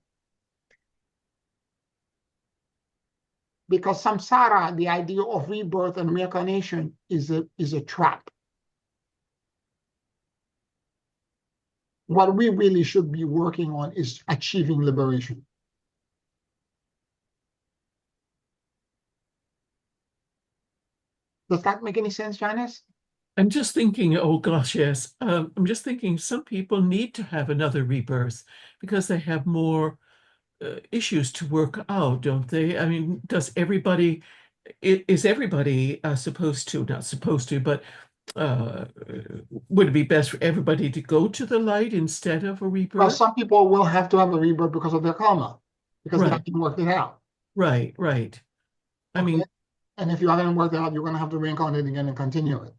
Because samsara, the idea of rebirth and reincarnation, is a trap. What we really should be working on is achieving liberation. Does that make any sense, Janice? I'm just thinking, oh gosh, yes. I'm just thinking some people need to have another rebirth because they have more issues to work out, don't they? I mean, is everybody supposed to, not supposed to, but would it be best for everybody to go to the light instead of a Well, rebirth? some people will have to have a rebirth because of their karma, because they Right. haven't worked it out. Right. I mean, and if you haven't worked it out, you're going to have to reincarnate again and continue it.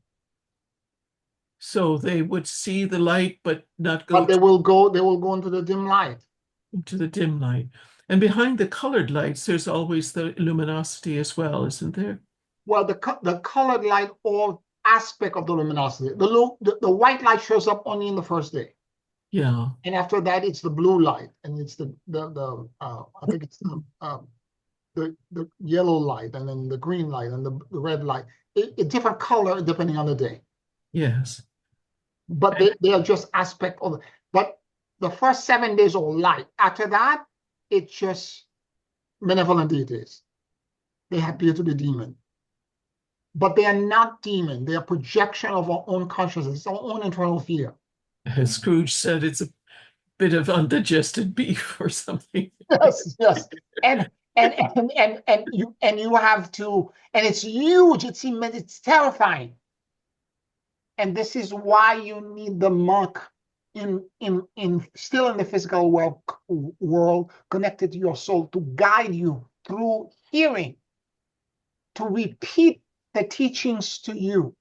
so they would see the light, but not go But they will go into the dim light. to the dim light. And behind the colored lights, there's always the luminosity as well, isn't there? Well, the colored light, all aspect of the luminosity. The white light shows up only in the first day. Yeah. And after that, it's the blue light, and it's I think it's the yellow light, and then the green light, and the red light. A different color depending on the day. Yes. But they are just aspect of it. But the first 7 days are light. After that, it's just benevolent deities. They appear to be demon. But they are not demon. They are projection of our own consciousness, our own internal fear. As Scrooge said, it's a bit of undigested beef or something. Yes. And you have to, and it's huge, it's terrifying. And this is why you need the monk still in the physical world, connected to your soul, to guide you through hearing, to repeat the teachings to you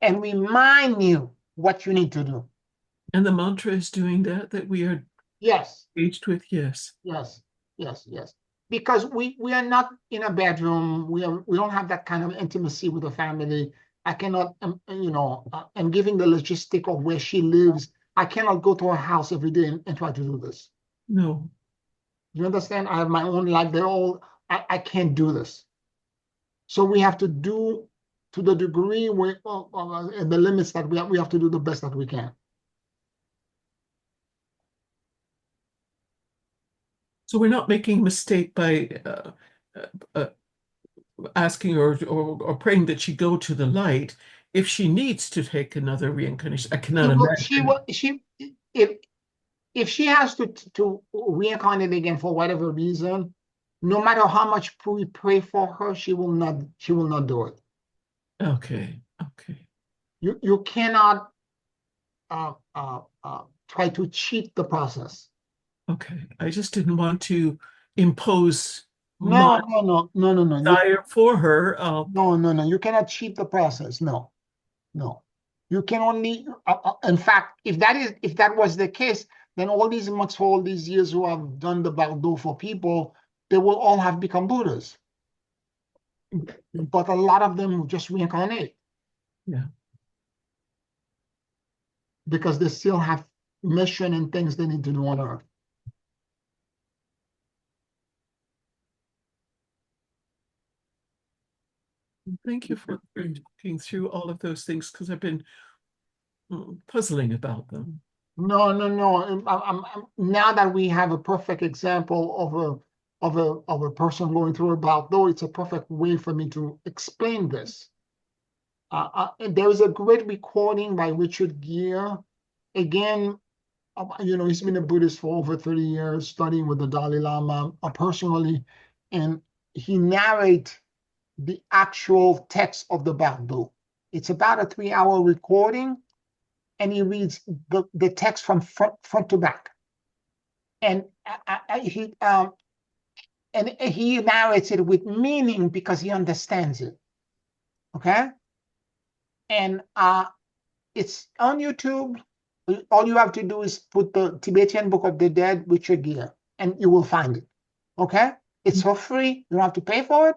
and remind you what you need to do. And the mantra is doing that we are Yes. engaged with, yes. Yes. Because we are not in a bedroom. We don't have that kind of intimacy with the family. I cannot, I'm giving the logistic of where she lives. I cannot go to her house every day and try to do this. No. You understand? I have my own life. I can't do this. So we have to do to the degree and the limits that we have to do the best that we can. So we're not making a mistake by asking or praying that she go to the light. If she needs to take another reincarnation, I cannot imagine. If she has to reincarnate again for whatever reason, no matter how much we pray for her, she will not do it. Okay. You cannot try to cheat the process. Okay. I just didn't want to impose No. desire for her. No. You cannot cheat the process. No. You can only. In fact, if that was the case, then all these monks for all these years who have done the bardo for people, they will all have become Buddhas. But a lot of them just reincarnate. Yeah. Because they still have mission and things they need to do on earth. Thank you for talking through all of those things because I've been puzzling about them. No. Now that we have a perfect example of a person going through a bardo, it's a perfect way for me to explain this. And there is a great recording by Richard Gere again, he's been a Buddhist for over 30 years, studying with the Dalai Lama personally, and he narrates the actual text of the bardo. It's about a 3-hour recording, and he reads the text from front to back. And he narrates it with meaning because he understands it. Okay? And it's on YouTube. All you have to do is put the Tibetan Book of the Dead Witcher gear, and you will find it. Okay? It's for free. You don't have to pay for it.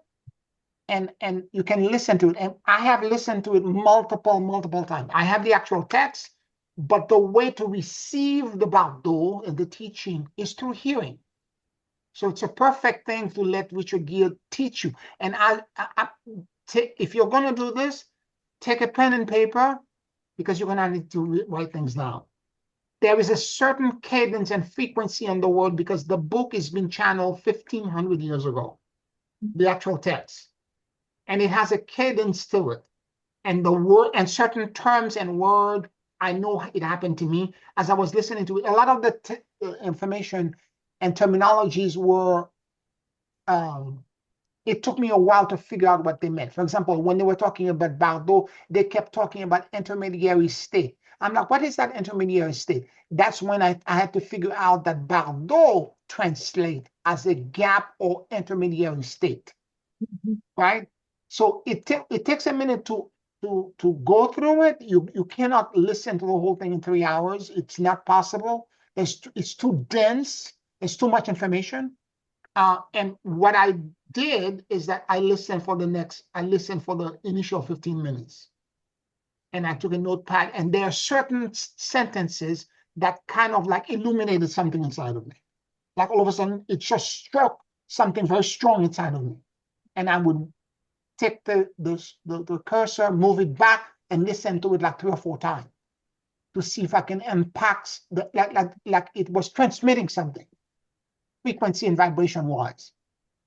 And you can listen to it. And I have listened to it multiple times. I have the actual text, but the way to receive the bardo and the teaching is through hearing. So it's a perfect thing to let Richard Gere teach you. And if you're going to do this, take a pen and paper, because you're going to need to write things down. There is a certain cadence and frequency in the word because the book has been channeled 1,500 years ago, the actual text. And it has a cadence to it. And the word and certain terms and word, I know it happened to me as I was listening to it. A lot of the information and terminologies were, it took me a while to figure out what they meant. For example, when they were talking about bardo, they kept talking about intermediary state. I'm like, what is that intermediary state? That's when I had to figure out that bardo translate as a gap or intermediary state, right? So it takes a minute to go through it. You cannot listen to the whole thing in 3 hours. It's not possible. It's too dense. It's too much information. And what I did is that I listened for the initial 15 minutes. And I took a notepad, and there are certain sentences that kind of like illuminated something inside of me. Like all of a sudden, it just struck something very strong inside of me. And I would take the cursor, move it back, and listen to it like 3 or 4 times to see if I can impact, like it was transmitting something, frequency and vibration wise,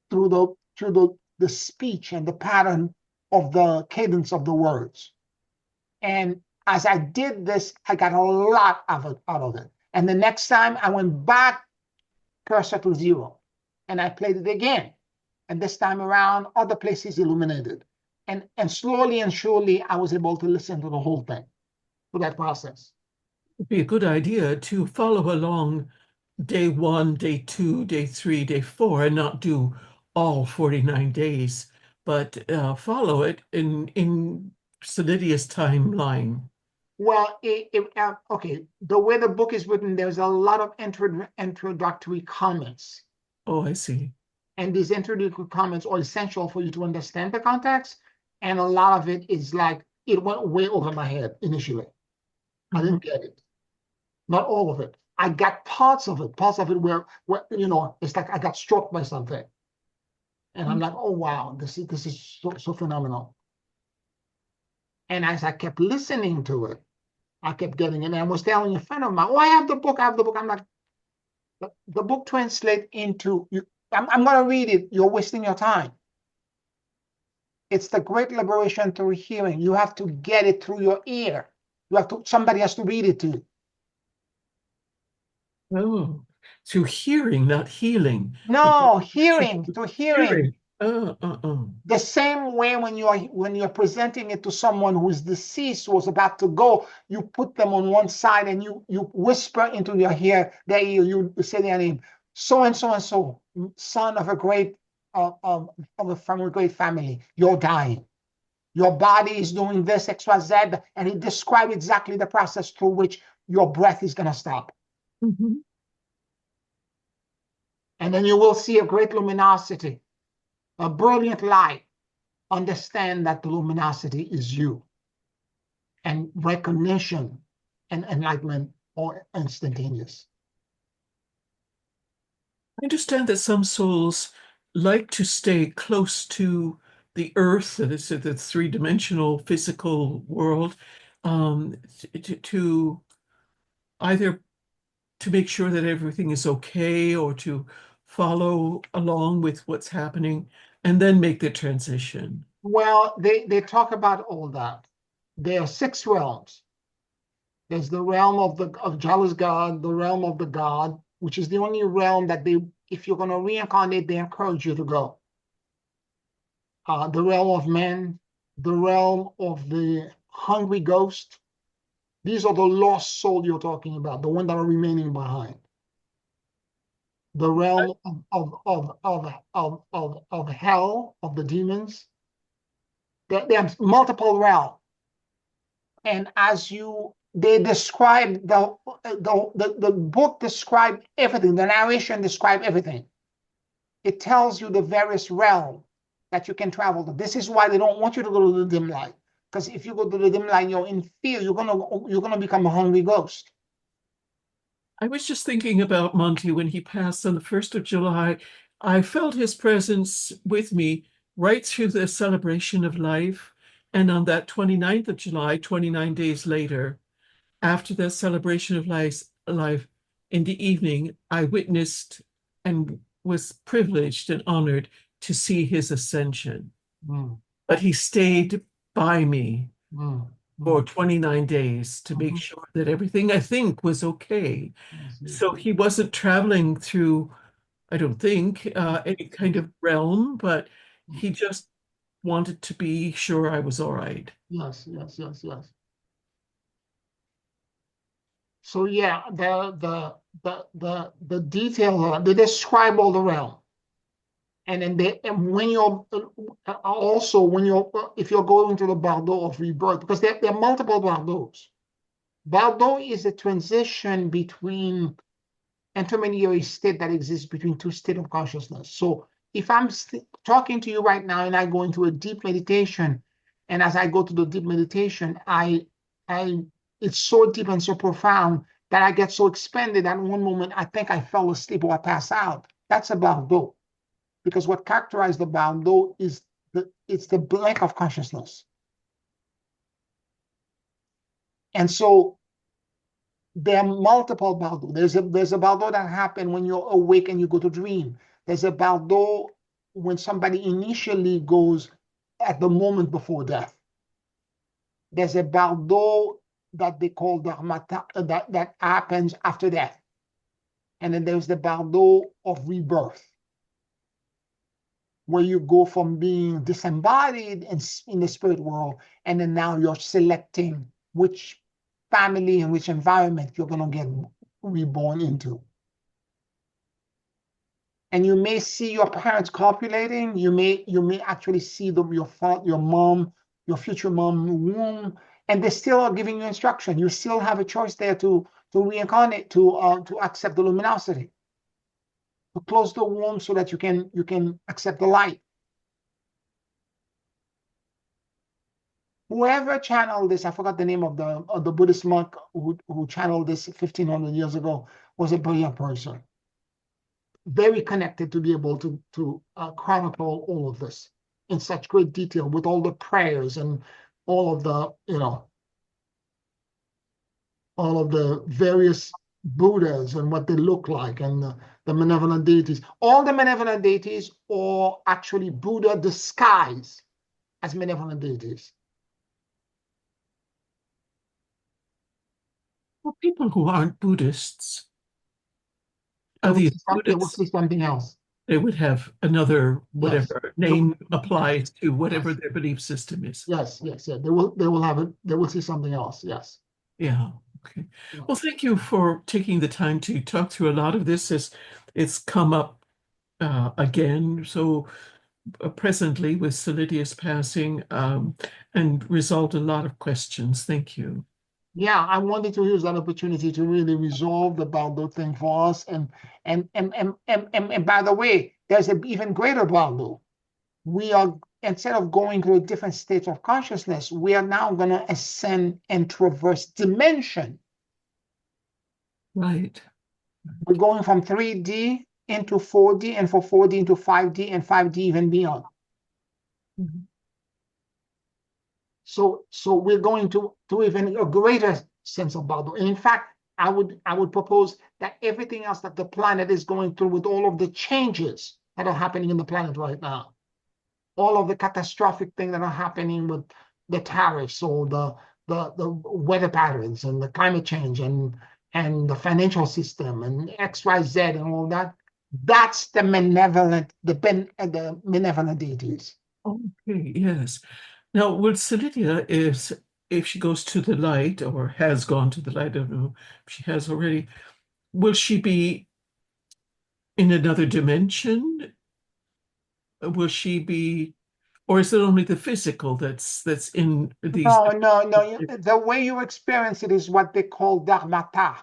through the speech and the pattern of the cadence of the words. And as I did this, I got a lot out of it. And the next time I went back, cursor to 0, and I played it again. And this time around, other places illuminated. And slowly and surely, I was able to listen to the whole thing, to that process. It'd be a good idea to follow along day 1, day 2, day 3, day 4, and not do all 49 days, but follow it in Solidia's timeline. Well, okay, the way the book is written, there's a lot of introductory comments. Oh, I see. And these introductory comments are essential for you to understand the context. And a lot of it is like, it went way over my head initially. I didn't get it. Not all of it. I got parts of it where it's like I got struck by something. And I'm like, oh, wow, this is so phenomenal. And as I kept listening to it, I kept getting it. And I was telling a friend of mine, oh, I have the book. I'm like, the book translates into, I'm going to read it. You're wasting your time. It's the great liberation through hearing. You have to get it through your ear. Somebody has to read it to you. Oh, through hearing, not healing. No, hearing, through hearing. The same way when you're presenting it to someone who is deceased, who was about to go, you put them on one side and you whisper into their ear, you say their name, so and so and so, son of a great from a great family, you're dying. Your body is doing this, XYZ, and it describes exactly the process through which your breath is going to stop. Mm-hmm. And then you will see a great luminosity, a brilliant light. Understand that the luminosity is you. And recognition and enlightenment are instantaneous. I understand that some souls like to stay close to the earth, the three-dimensional physical world, to either to make sure that everything is okay or to follow along with what's happening and then make the transition. Well, they talk about all that. There are 6 realms. There's the realm of jealous God, the realm of the God, which is the only realm that if you're going to reincarnate, they encourage you to go. The realm of men, the realm of the hungry ghost. These are the lost soul you're talking about, the one that are remaining behind. The realm of hell, of the demons. There's multiple realms. And they describe the book describe everything. The narration describe everything. It tells you the various realms that you can travel to. This is why they don't want you to go to the dim light. Because if you go to the dim light, you're in fear. You're gonna become a hungry ghost. I was just thinking about Monty when he passed on the 1st of July. I felt his presence with me right through the celebration of life. And on that 29th of July, 29 days later, after the celebration of life in the evening, I witnessed and was privileged and honored to see his ascension. Mm, But he stayed by me mm, for mm. 29 days to make Mhm. sure that everything I think was okay. Yes, yes, So he wasn't traveling through, I don't think, any kind of realm, but he just wanted to be sure I was all right. yes, yes, yes, yes. So yeah, the detail they describe all the realm. And then when you're also when you're if you're going to the bardo of rebirth, because there are multiple bardos. Bardo is a transition between intermediary state that exists between two states of consciousness. So if I'm talking to you right now and I go into a deep meditation, and as I go to the deep meditation, I it's so deep and so profound that I get so expanded that one moment I think I fell asleep or I pass out. That's a bardo. Because what characterizes the bardo is it's the blank of consciousness. And so there are multiple bardo. There's a bardo that happens when you're awake and you go to dream. There's a bardo when somebody initially goes at the moment before death. There's a bardo that they call dharmata that happens after death. And then there's the bardo of rebirth, where you go from being disembodied in the spirit world, and then now you're selecting which family and which environment you're going to get reborn into. And you may see your parents copulating. You may actually see your mom, your future mom womb, and they still are giving you instruction. You still have a choice there to reincarnate, to accept the luminosity, to close the womb so that you can accept the light. Whoever channeled this, I forgot the name of the Buddhist monk who channeled this 1,500 years ago, was a brilliant person. Very connected to be able to chronicle all of this in such great detail with all the prayers and all of all of the various Buddhas and what they look like and the benevolent deities. All the benevolent deities are actually Buddha disguised as benevolent deities. For people who aren't Buddhists, They are will these say Buddhists, something else. they would have another Yes. whatever name Yes. applies to whatever Yes. their belief system is. Yes. Yes. Yeah. They will have it. They will see something else. Yes. Yeah. Okay. Yeah. Well, thank you for taking the time to talk through a lot of this as it's come up again. So presently with Solidia's passing and resolved a lot of questions. Thank you. Yeah, I wanted to use that opportunity to really resolve the Baldo thing for us. And by the way, there's an even greater Baldo. We are, instead of going to a different state of consciousness, we are now going to ascend and traverse dimension. Right. We're going from 3D into 4D, and from 4D into 5D, and 5D even beyond. Mhm. So we're going to even a greater sense of Bardo. And in fact, I would propose that everything else that the planet is going through, with all of the changes that are happening in the planet right now, all of the catastrophic things that are happening with the tariffs or the weather patterns and the climate change and the financial system and XYZ and all that. That's the benevolent deities. Okay, yes. Now, will Celidia, if she goes to the light or has gone to the light, I don't know if she has already, will she be in another dimension? Will she be, or is it only the physical that's in these? No. The way you experience it is what they call dharmata.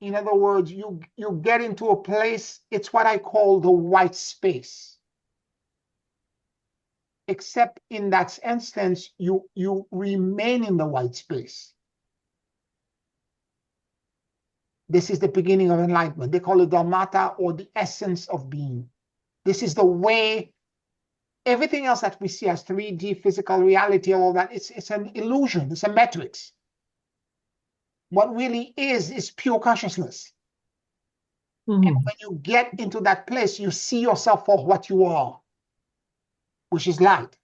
In other words, you get into a place, it's what I call the white space. Except in that instance, you remain in the white space. This is the beginning of enlightenment. They call it dharmata, or the essence of being. This is the way everything else that we see as 3D physical reality, all that, it's an illusion, it's a matrix. What really is pure consciousness. And Mhm. when you get into that place, you see yourself for what you are, which is light.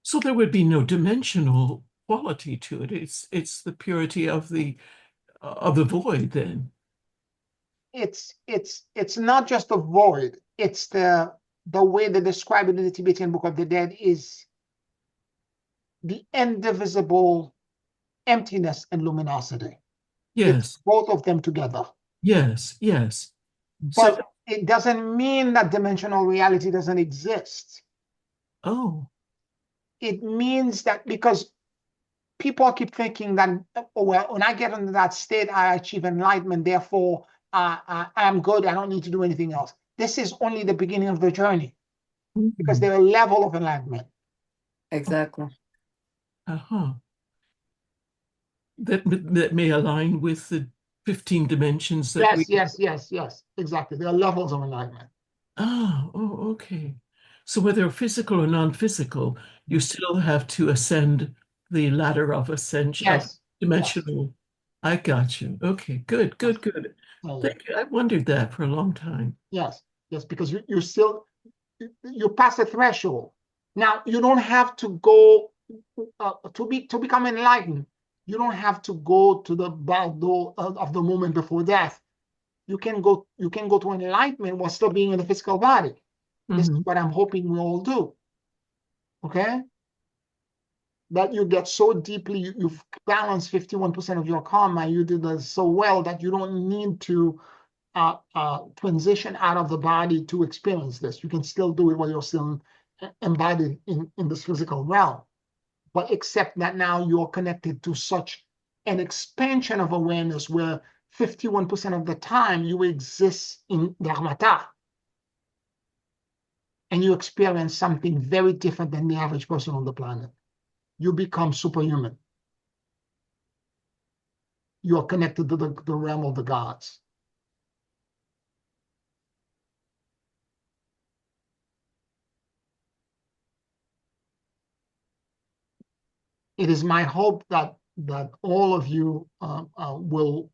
So there would be no dimensional quality to it. It's the purity of the void then. It's not just a void, it's the way they describe it in the Tibetan Book of the Dead is the indivisible emptiness and luminosity. It's Yes, both of them together. yes, yes. So, But it doesn't mean that dimensional reality doesn't exist. oh, It means that because people keep thinking that, oh, well, when I get into that state, I achieve enlightenment, therefore I'm good, I don't need to do anything else. This is only the beginning of the journey because mhm. there are levels of enlightenment. Exactly. Uh-huh. That may align with the 15 dimensions that we. Yes, exactly. There are levels of enlightenment. Oh, okay. So whether physical or non-physical, you still have to ascend the ladder of ascension of Yes, dimensional. I got you. Okay, good, yes. good, good. Yeah. Thank you. I wondered that for a long time. Yes, because you still you pass a threshold. Now you don't have to go to become enlightened. You don't have to go to the bardo of the moment before death. You can go to enlightenment while still being in the physical body. This is Mhm. what I'm hoping we all do. Okay, that you get so deeply, you've balanced 51% of your karma. You did this so well that you don't need to transition out of the body to experience this. You can still do it while you're still embodied in this physical realm. But except that now you're connected to such an expansion of awareness where 51% of the time you exist in dharmata and you experience something very different than the average person on the planet. You become superhuman. You are connected to the realm of the gods. It is my hope that all of you will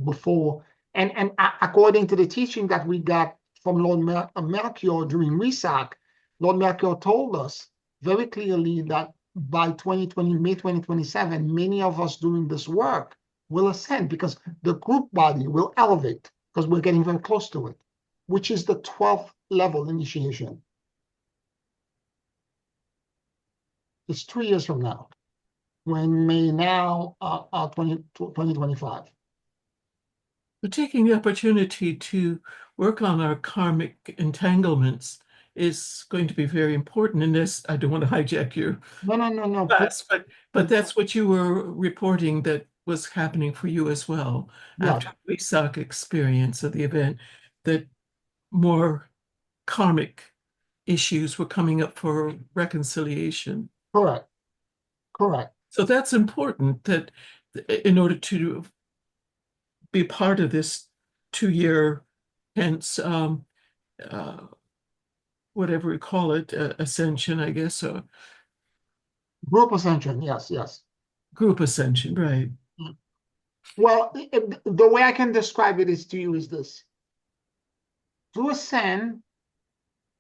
before and according to the teaching that we got from Lord Melchior during Resac, Lord Melchior told us very clearly that by 2020, May 2027, many of us doing this work will ascend because the group body will elevate because we're getting very close to it, which is the 12th level initiation. It's 3 years from now. When May now 2025. But taking the opportunity to work on our karmic entanglements is going to be very important in this. I don't want to hijack your No. class, but that's what you were reporting that was happening for you as well Yeah, after the Wesak experience of the event, that more karmic issues were coming up for reconciliation. correct, correct. So that's important that in order to be part of this 2 year, hence uh, whatever we call it, ascension, I guess, Group ascension, yes. group ascension, right? Well, the way I can describe it is to you is this. To ascend,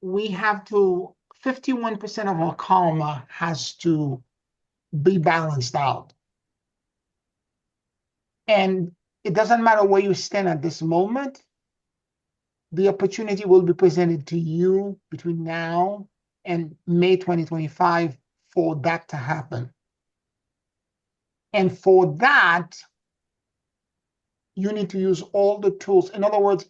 we have to, 51% of our karma has to be balanced out. And it doesn't matter where you stand at this moment, the opportunity will be presented to you between now and May 2025 for that to happen. And for that, you need to use all the tools. In other words,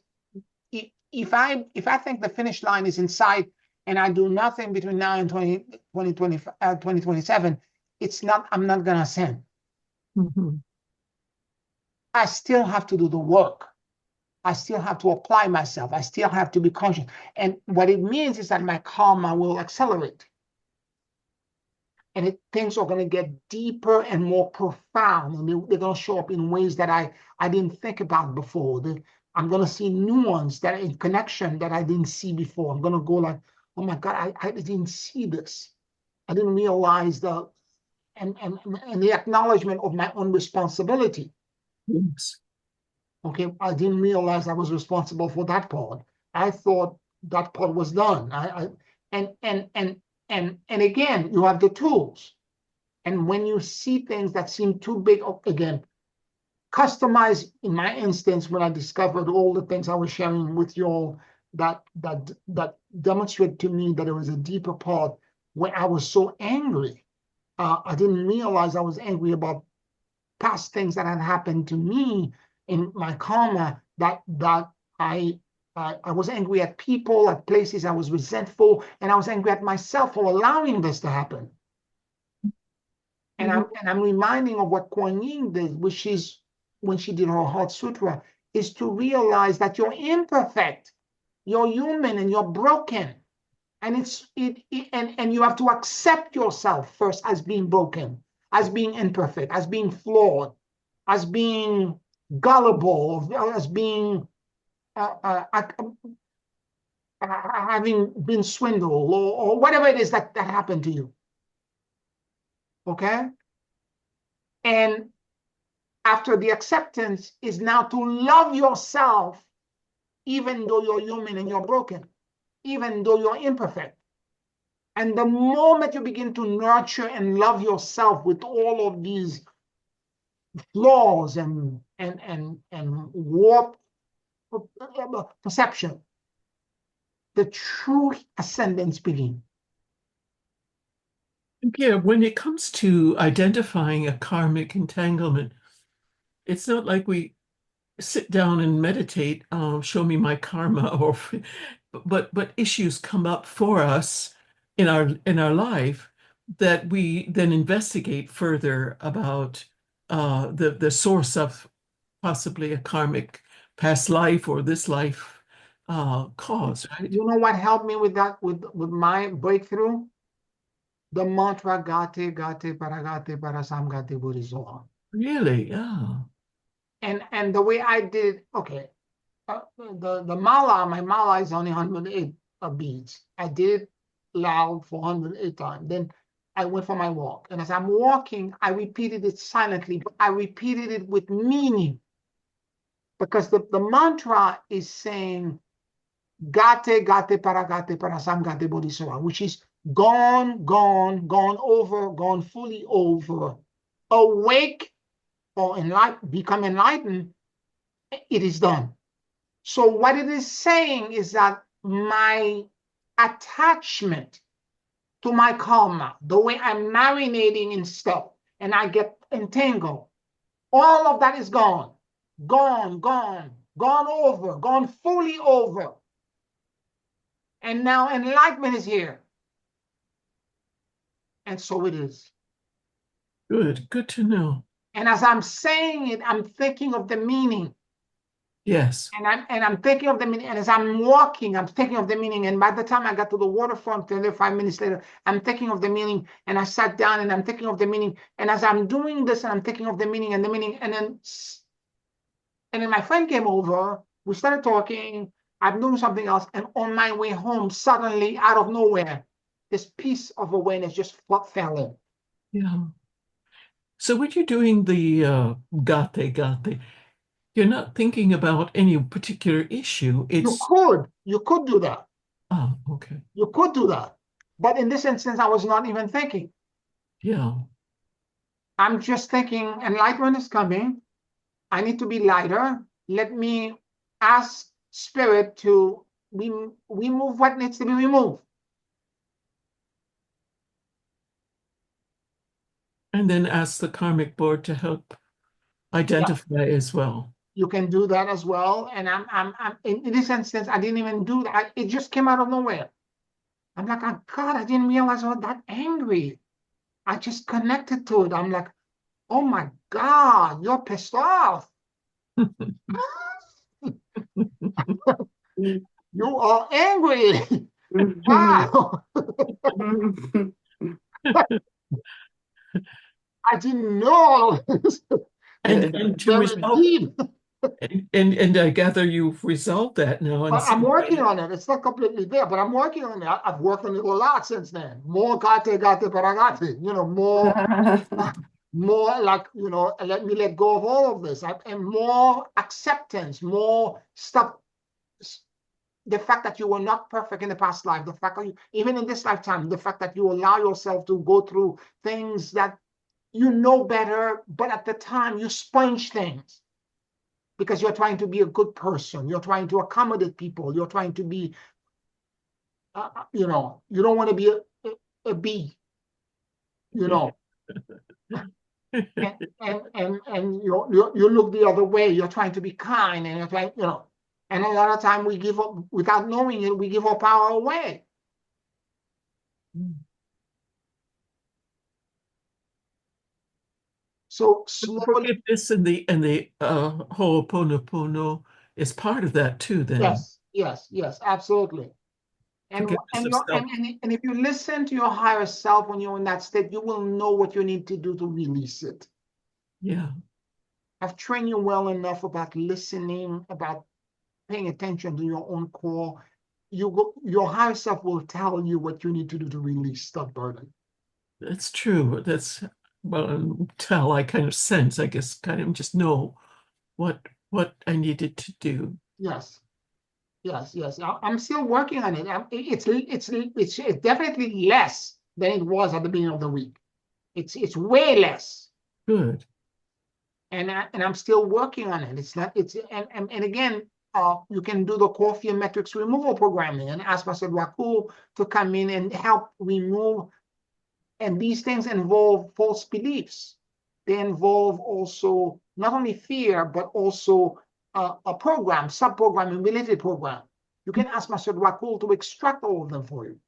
if I think the finish line is in sight and I do nothing between now and 2027, I'm not going to ascend. Mhm. I still have to do the work. I still have to apply myself. I still have to be conscious. And what it means is that my karma will accelerate. And things are going to get deeper and more profound. And they're going to show up in ways that I didn't think about before. I'm going to see nuance that in connection that I didn't see before. I'm going to go like, oh my God, I didn't see this. I didn't realize and the acknowledgement of my own responsibility. Yes. Okay, I didn't realize I was responsible for that part. I thought that part was done. And again, you have the tools. And when you see things that seem too big, again, customize. In my instance, when I discovered all the things I was sharing with you all, that demonstrated to me that there was a deeper part where I was so angry. I didn't realize I was angry about past things that had happened to me in my karma, that I was angry at people, at places. I was resentful, and I was angry at myself for allowing this to happen. And I'm reminding of what Kuan Yin did, which is when she did her Heart Sutra, is to realize that you're imperfect, you're human, and you're broken, and and you have to accept yourself first as being broken, as being imperfect, as being flawed, as being gullible, as being having been swindled, or whatever it is that happened to you. Okay? And after the acceptance is now to love yourself, even though you're human and you're broken, even though you're imperfect. And the moment you begin to nurture and love yourself with all of these flaws and warped perception, the true ascendance begins. Yeah, when it comes to identifying a karmic entanglement, it's not like we sit down and meditate, show me my karma, or but issues come up for us in our life that we then investigate further about the source of possibly a karmic past life or this life cause, right? You know what helped me with that, with my breakthrough? The mantra Gate Gate Paragate Parasamgate Buddhizoa. Really? Yeah. And the way I did, okay, the mala, my mala is only 108 beads. I did it loud for 108 times. Then I went for my walk. And as I'm walking, I repeated it silently, but I repeated it with meaning. Because the mantra is saying Gate Gate Paragate Parasamgate Bodhisattva, which is gone, gone, gone over, gone fully over. Awake or become enlightened, it is done. So what it is saying is that my attachment to my karma, the way I'm marinating in stuff and I get entangled, all of that is gone, gone, gone, gone over, gone fully over. And now enlightenment is here. And so it is. Good to know. And as I'm saying it, I'm thinking of the meaning. Yes. And I'm thinking of the meaning. And as I'm walking, I'm thinking of the meaning. And by the time I got to the waterfront, 5 minutes later, I'm thinking of the meaning. And I sat down and I'm thinking of the meaning. And as I'm doing this, and I'm thinking of the meaning and the meaning. And then my friend came over. We started talking. I'm doing something else. And on my way home, suddenly, out of nowhere, this piece of awareness just fell in. Yeah. So when you're doing the gate, you're not thinking about any particular issue. It's You could do that. okay. You could do that. But in this instance, I was not even thinking. Yeah. I'm just thinking enlightenment is coming. I need to be lighter. Let me ask spirit to remove what needs to be removed. And then ask the karmic board to help identify as well. You can do that as well. And I'm in this instance, I didn't even do that. It just came out of nowhere. I'm like, oh God, I didn't realize I was that angry. I just connected to it. I'm like, oh my God, you're pissed off. You are angry. Wow. I didn't know all of this. And to Very resolve, deep. and I gather you've resolved that now in But I'm some working way. on it. It's not completely there, but I'm working on it. I've worked on it a lot since then. More gate paragate, more like, let me let go of all of this. And more acceptance, more stuff. The fact that you were not perfect in the past life, the fact that even in this lifetime, the fact that you allow yourself to go through things that you know better, but at the time you sponge things because you're trying to be a good person. You're trying to accommodate people. You're trying to be, you don't want to be a bee, you know. And you look the other way. You're trying to be kind, and you're trying, and a lot of time we give up without knowing it. We give our power away. So slowly, Forgiveness and the Ho'oponopono is part of that too, then. yes, absolutely. And Forgiveness and of you self. and if you listen to your higher self when you're in that state, you will know what you need to do to release it. Yeah. I've trained you well enough about listening, about paying attention to your own core. Your higher self will tell you what you need to do to release that burden. That's true. That's well, tell I kind of sense, I guess, kind of just know what I needed to do. Yes, yes. I'm still working on it. It's definitely less than it was at the beginning of the week. It's way less. Good. And I'm still working on it. It's not. It's and again, you can do the core fear metrics removal programming and ask Master Wakul to come in and help remove. And these things involve false beliefs. They involve also not only fear but also a program, sub-programming, related program. You can ask Master Wakul to extract all of them for you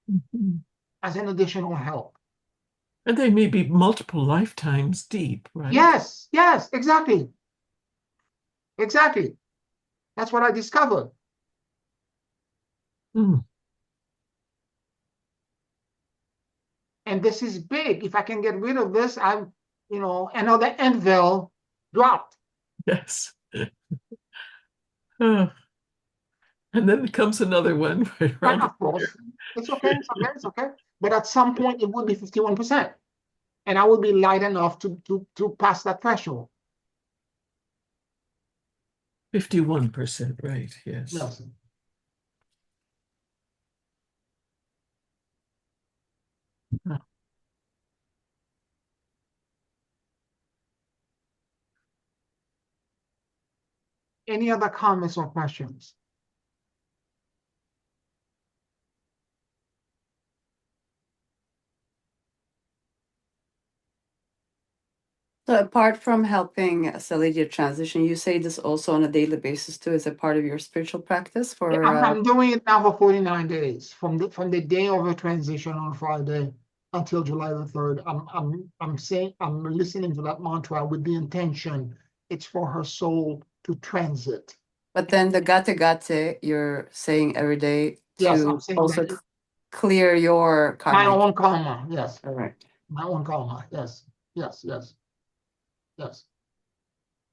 Mhm. as an additional help. And they may be multiple lifetimes deep, right? Yes, exactly. That's what I discovered. Mm. And this is big. If I can get rid of this, another anvil dropped. Yes. Uh, and then comes another one right Right, around the of course. It's okay. But at some point, it will be 51%. And I will be light enough to pass that threshold. 51%, right? Yes. Yes. Uh, Any other comments or questions? So apart from helping Celia transition, you say this also on a daily basis too, as a part of your spiritual practice Yeah, for I'm doing it now for 49 days from the day of the transition on Friday until July the 3rd. I'm listening to that mantra with the intention it's for her soul to transit. but then the gate gate you're saying every day Yes, I'm to saying also that clear your my karmic. own karma. Yes, All right. my own karma. Yes.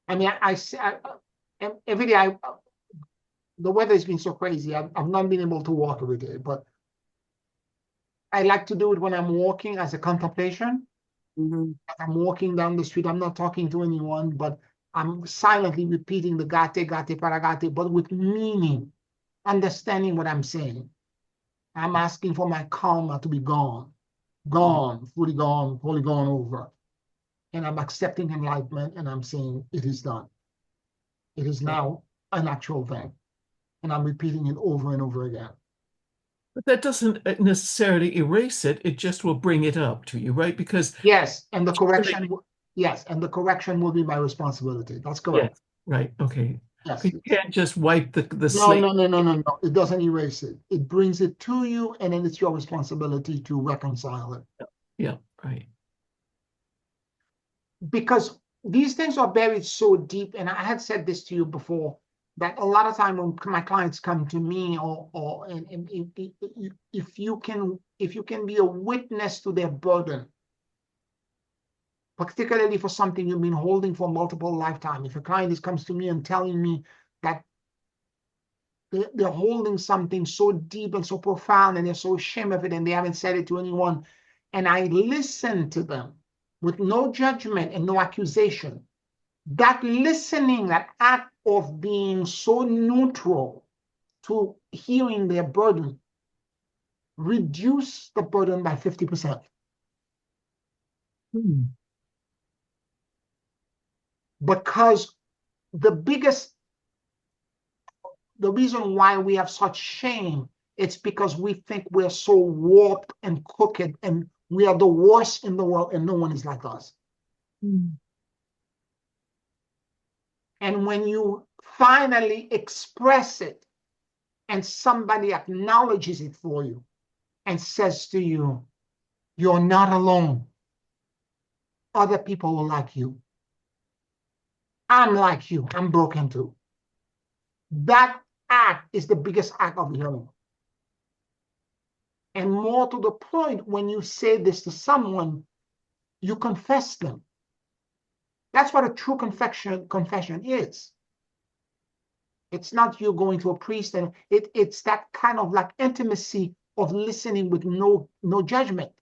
I mean, every day the weather has been so crazy. I've not been able to walk every day, but I like to do it when I'm walking as a contemplation. Mhm. I'm walking down the street. I'm not talking to anyone, but I'm silently repeating the gate, gate, paragate, but with meaning, understanding what I'm saying. I'm asking for my karma to be gone, fully gone, fully gone over. and I'm accepting enlightenment, and I'm saying it is done. It is now an actual thing. And I'm repeating it over and over again. But that doesn't necessarily erase it. It just will bring it up to you, right? Because Yes, and the correction, yes, and the correction will be my responsibility. That's correct. yes, right, okay. Yes. You can't just wipe the No, slate. no, no, no, no, no. It doesn't erase it. It brings it to you, and then it's your responsibility to reconcile it. Yeah, right. Because these things are buried so deep, and I had said this to you before, that a lot of time when my clients come to me, and if you can be a witness to their burden, particularly for something you've been holding for multiple lifetimes. If a client comes to me and telling me that they're holding something so deep and so profound, and they're so ashamed of it, and they haven't said it to anyone, and I listen to them with no judgment and no accusation, that listening, that act of being so neutral to hearing their burden, reduce the burden by 50%. Hmm. Because the reason why we have such shame, it's because we think we're so warped and crooked, and we are the worst in the world, and no one is like us. Hmm. And when you finally express it, and somebody acknowledges it for you and says to you, you're not alone. Other people will like you. I'm like you. I'm broken too. That act is the biggest act of healing. And more to the point, when you say this to someone, you confess them. That's what a true confession is. It's not you going to a priest, and it's that kind of like intimacy of listening with no judgment.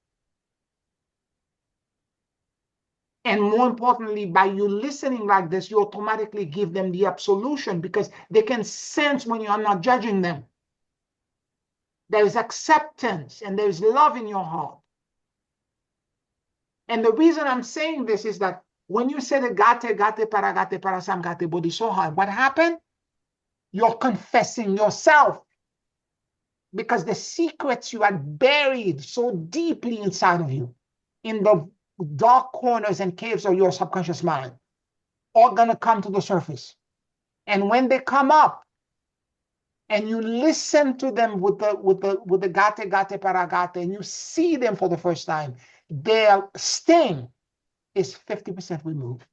And more importantly, by you listening like this, you automatically give them the absolution, because they can sense when you are not judging them. There is acceptance and there is love in your heart. And the reason I'm saying this is that when you say the gate, gate, paragate, parasam, gate, bodhisoha, what happened? You're confessing yourself, because the secrets you had buried so deeply inside of you, in the dark corners and caves of your subconscious mind, are going to come to the surface. And when they come up, and you listen to them with the gate, gate, paragate, and you see them for the first time, their sting is 50% removed,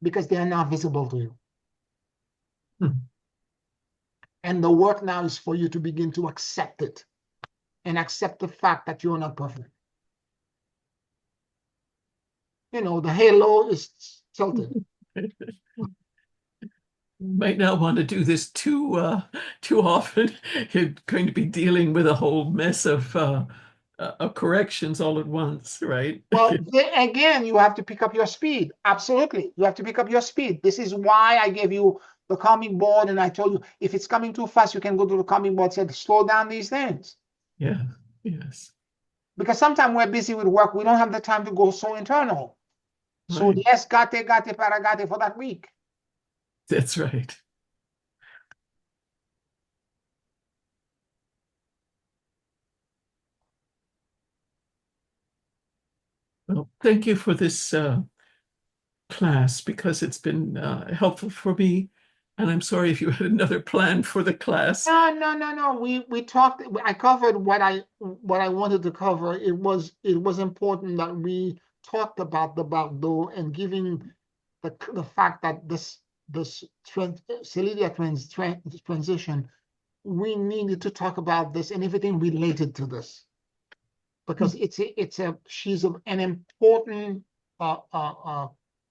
because they are now visible to you. Hmm. And the work now is for you to begin to accept it, and accept the fact that you're not perfect. You know, the halo is tilted. Might not want to do this too often. You're going to be dealing with a whole mess of corrections all at once, right? Well, again, you have to pick up your speed. Absolutely. You have to pick up your speed. This is why I gave you the calming board, and I told you, if it's coming too fast, you can go to the calming board and say, slow down these things. Yeah, yes, Because sometimes we're busy with work. We don't have the time to go so internal. So right. yes, gate, paragate for that week. That's right. Well, thank you for this class, because it's been helpful for me. And I'm sorry if you had another plan for the class. No, no, no, no. We talked. I covered what I wanted to cover. It was important that we talked about the bardo, and giving the fact that this transition, we needed to talk about this and everything related to this, because she's an important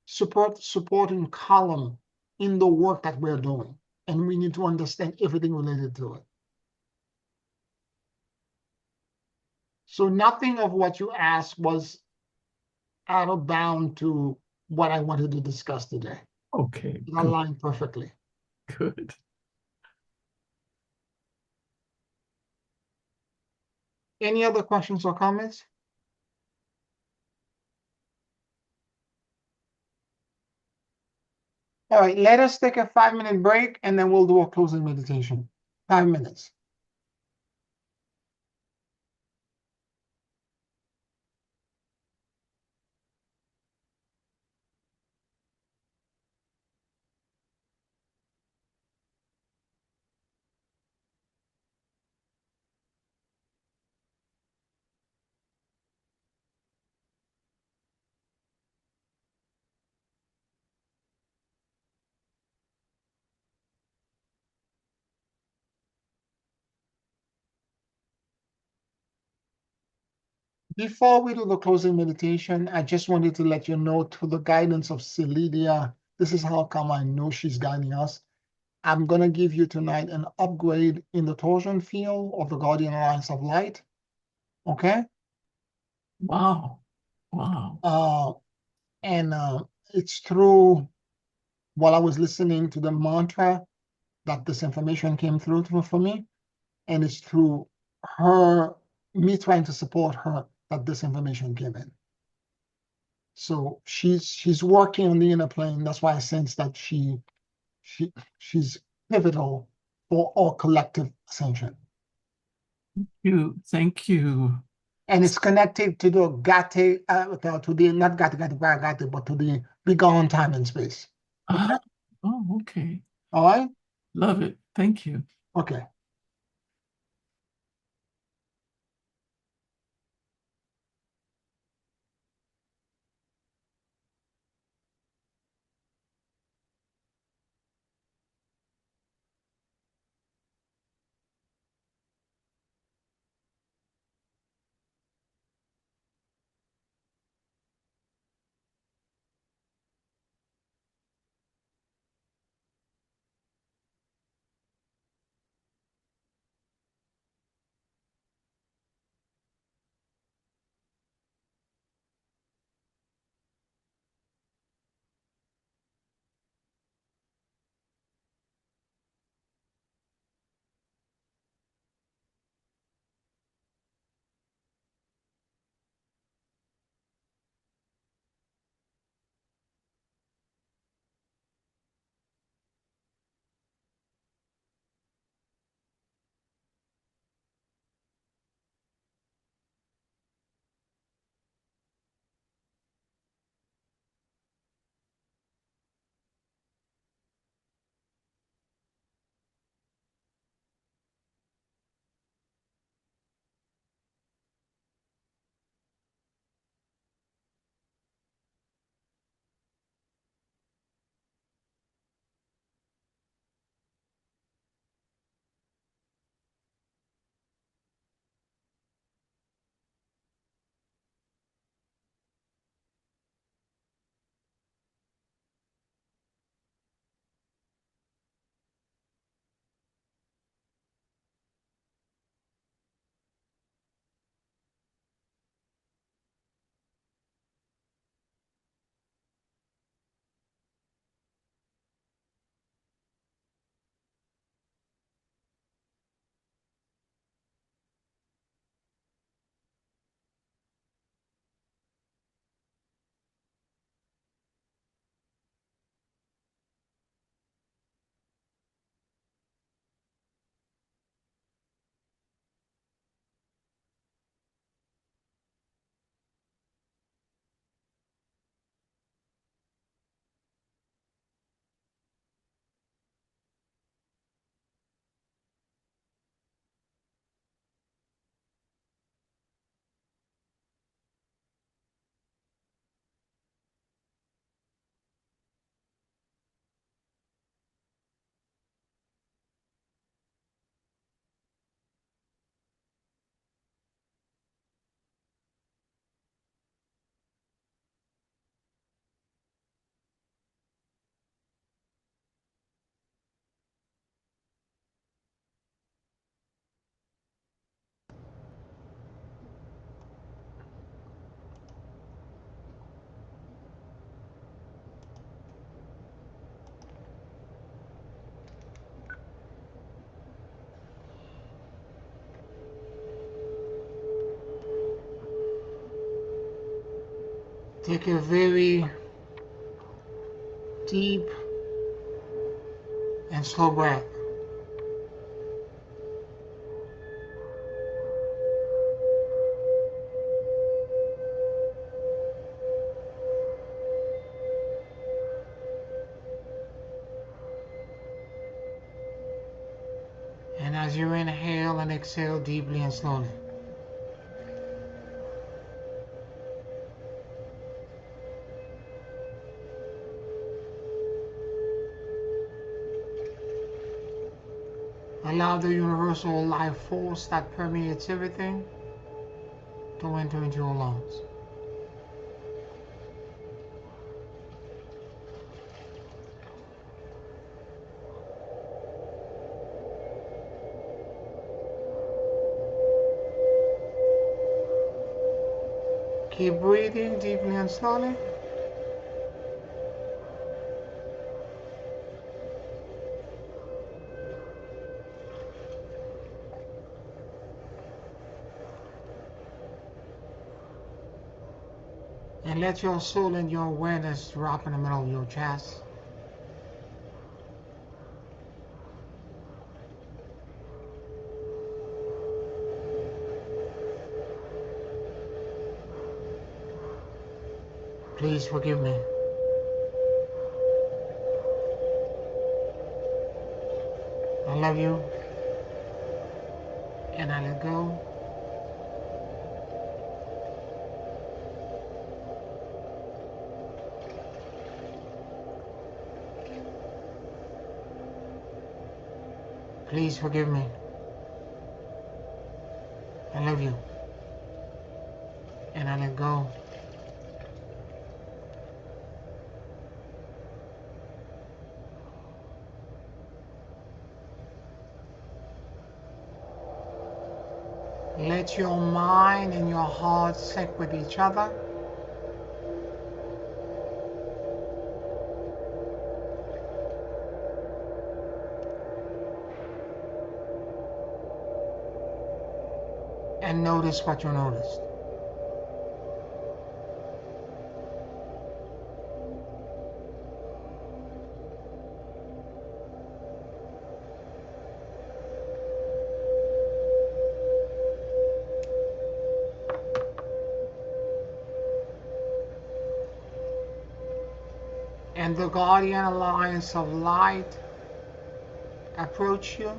supporting column in the work that we're doing, and we need to understand everything related to it. So nothing of what you asked was out of bound to what I wanted to discuss today. Okay, It good, aligned perfectly. good. Any other questions or comments? All right, let us take a 5-minute break and then we'll do a closing meditation. 5 minutes. Before we do the closing meditation, I just wanted to let you know through the guidance of Celidia, this is how come I know she's guiding us. I'm going to give you tonight an upgrade in the torsion field of the Guardian Alliance of Light. Okay? Wow. Wow. And it's through while I was listening to the mantra that this information came through for me. And it's through me trying to support her that this information came in. So she's working on the inner plane. That's why I sense that she's pivotal for our collective ascension. Thank you. And it's connected to the gate, to the not gate, but to the beyond time and space. Okay. Oh, okay. All right. Love it. Thank you. Okay. Take a very deep and slow breath. And as you inhale and exhale deeply and slowly, allow the universal life force that permeates everything to enter into your lungs. Keep breathing deeply and slowly. And let your soul and your awareness drop in the middle of your chest. Please forgive me. I love you. And I let go. Please forgive me. I love you. And I let go. Let your mind and your heart sync with each other. And notice what you noticed. And the guardian alliance of light approach you,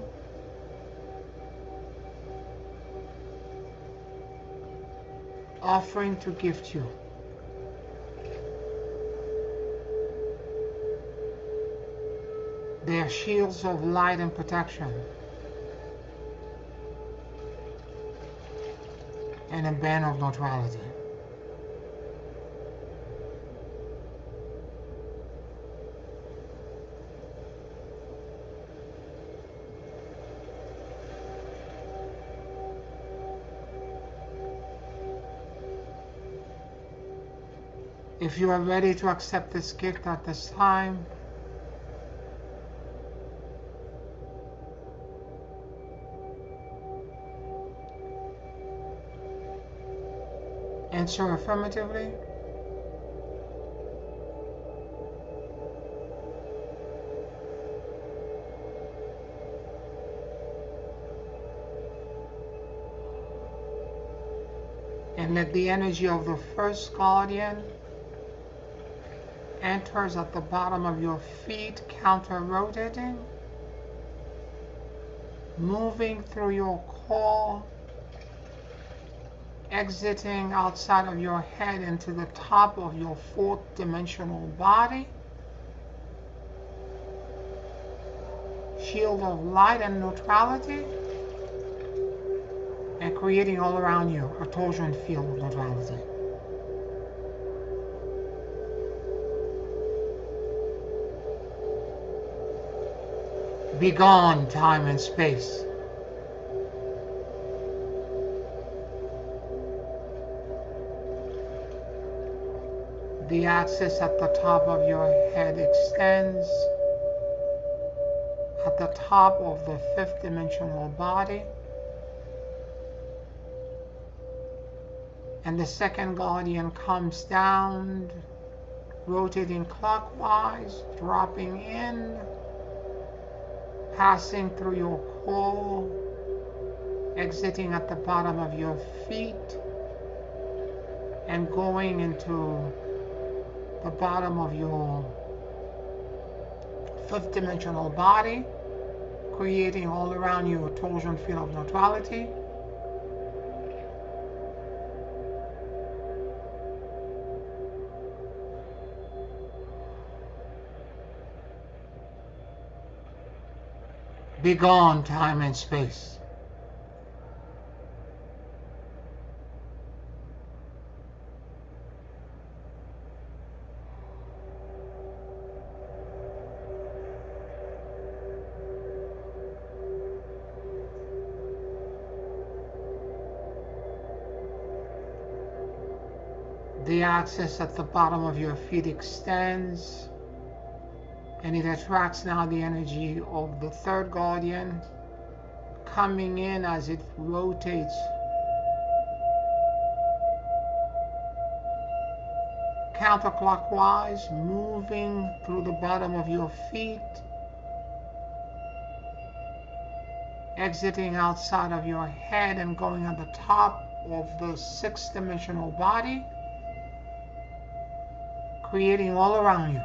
offering to gift you their shields of light and protection and a band of neutrality. If you are ready to accept this gift at this time, answer affirmatively. And let the energy of the first guardian enters at the bottom of your feet, counter-rotating, moving through your core, exiting outside of your head into the top of your fourth dimensional body, shield of light and neutrality, and creating all around you a torsion field of neutrality. Begone time and space. The axis at the top of your head extends at the top of the fifth dimensional body. And the second guardian comes down, rotating clockwise, dropping in, passing through your core, exiting at the bottom of your feet, and going into the bottom of your fifth dimensional body, creating all around you a torsion field of neutrality. Be gone, time and space. The axis at the bottom of your feet extends, and it attracts now the energy of the third guardian, coming in as it rotates counterclockwise, moving through the bottom of your feet, exiting outside of your head and going on the top of the sixth dimensional body, creating all around you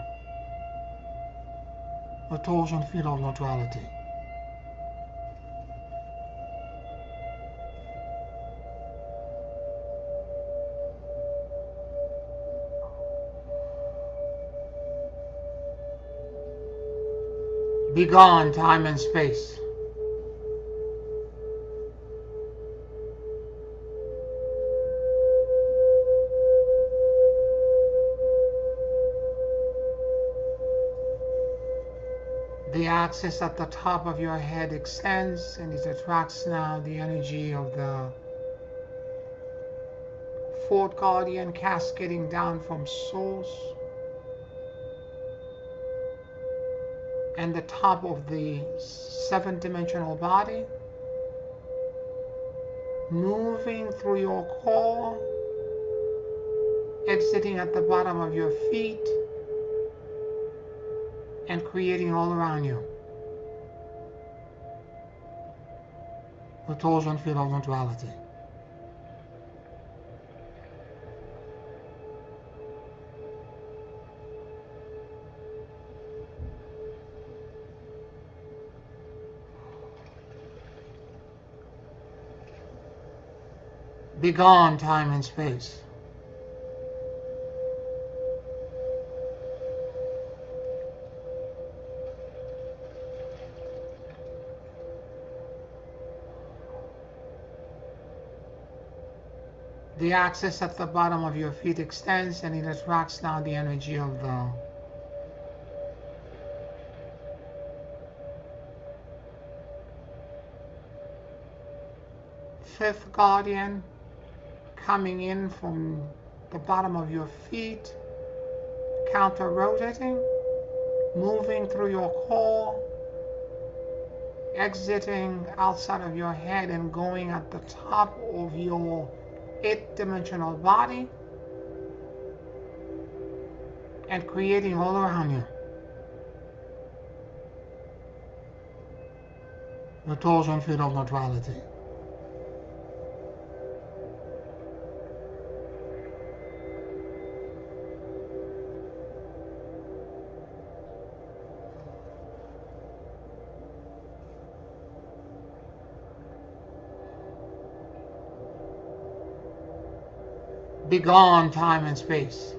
a torsion field of neutrality. Be gone, time and space. The axis at the top of your head extends, and it attracts now the energy of the fourth guardian, cascading down from source, and the top of the seventh dimensional body, moving through your core, exiting at the bottom of your feet, and creating all around you the torsion field of neutrality. Be gone, time and space. The axis at the bottom of your feet extends, and it attracts now the energy of the fifth guardian, coming in from the bottom of your feet, counter rotating, moving through your core, exiting outside of your head and going at the top of your eighth dimensional body, and creating all around you the torsion field of neutrality. Be gone, time and space.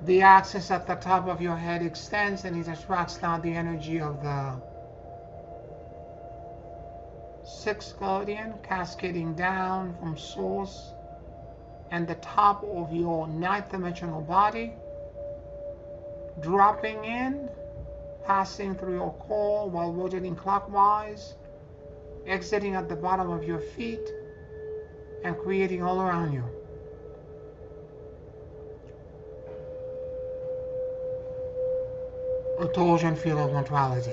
The axis at the top of your head extends, and it attracts now the energy of the sixth guardian, cascading down from source and the top of your ninth dimensional body, dropping in, passing through your core while rotating clockwise, exiting at the bottom of your feet, and creating all around you A torsion field of neutrality.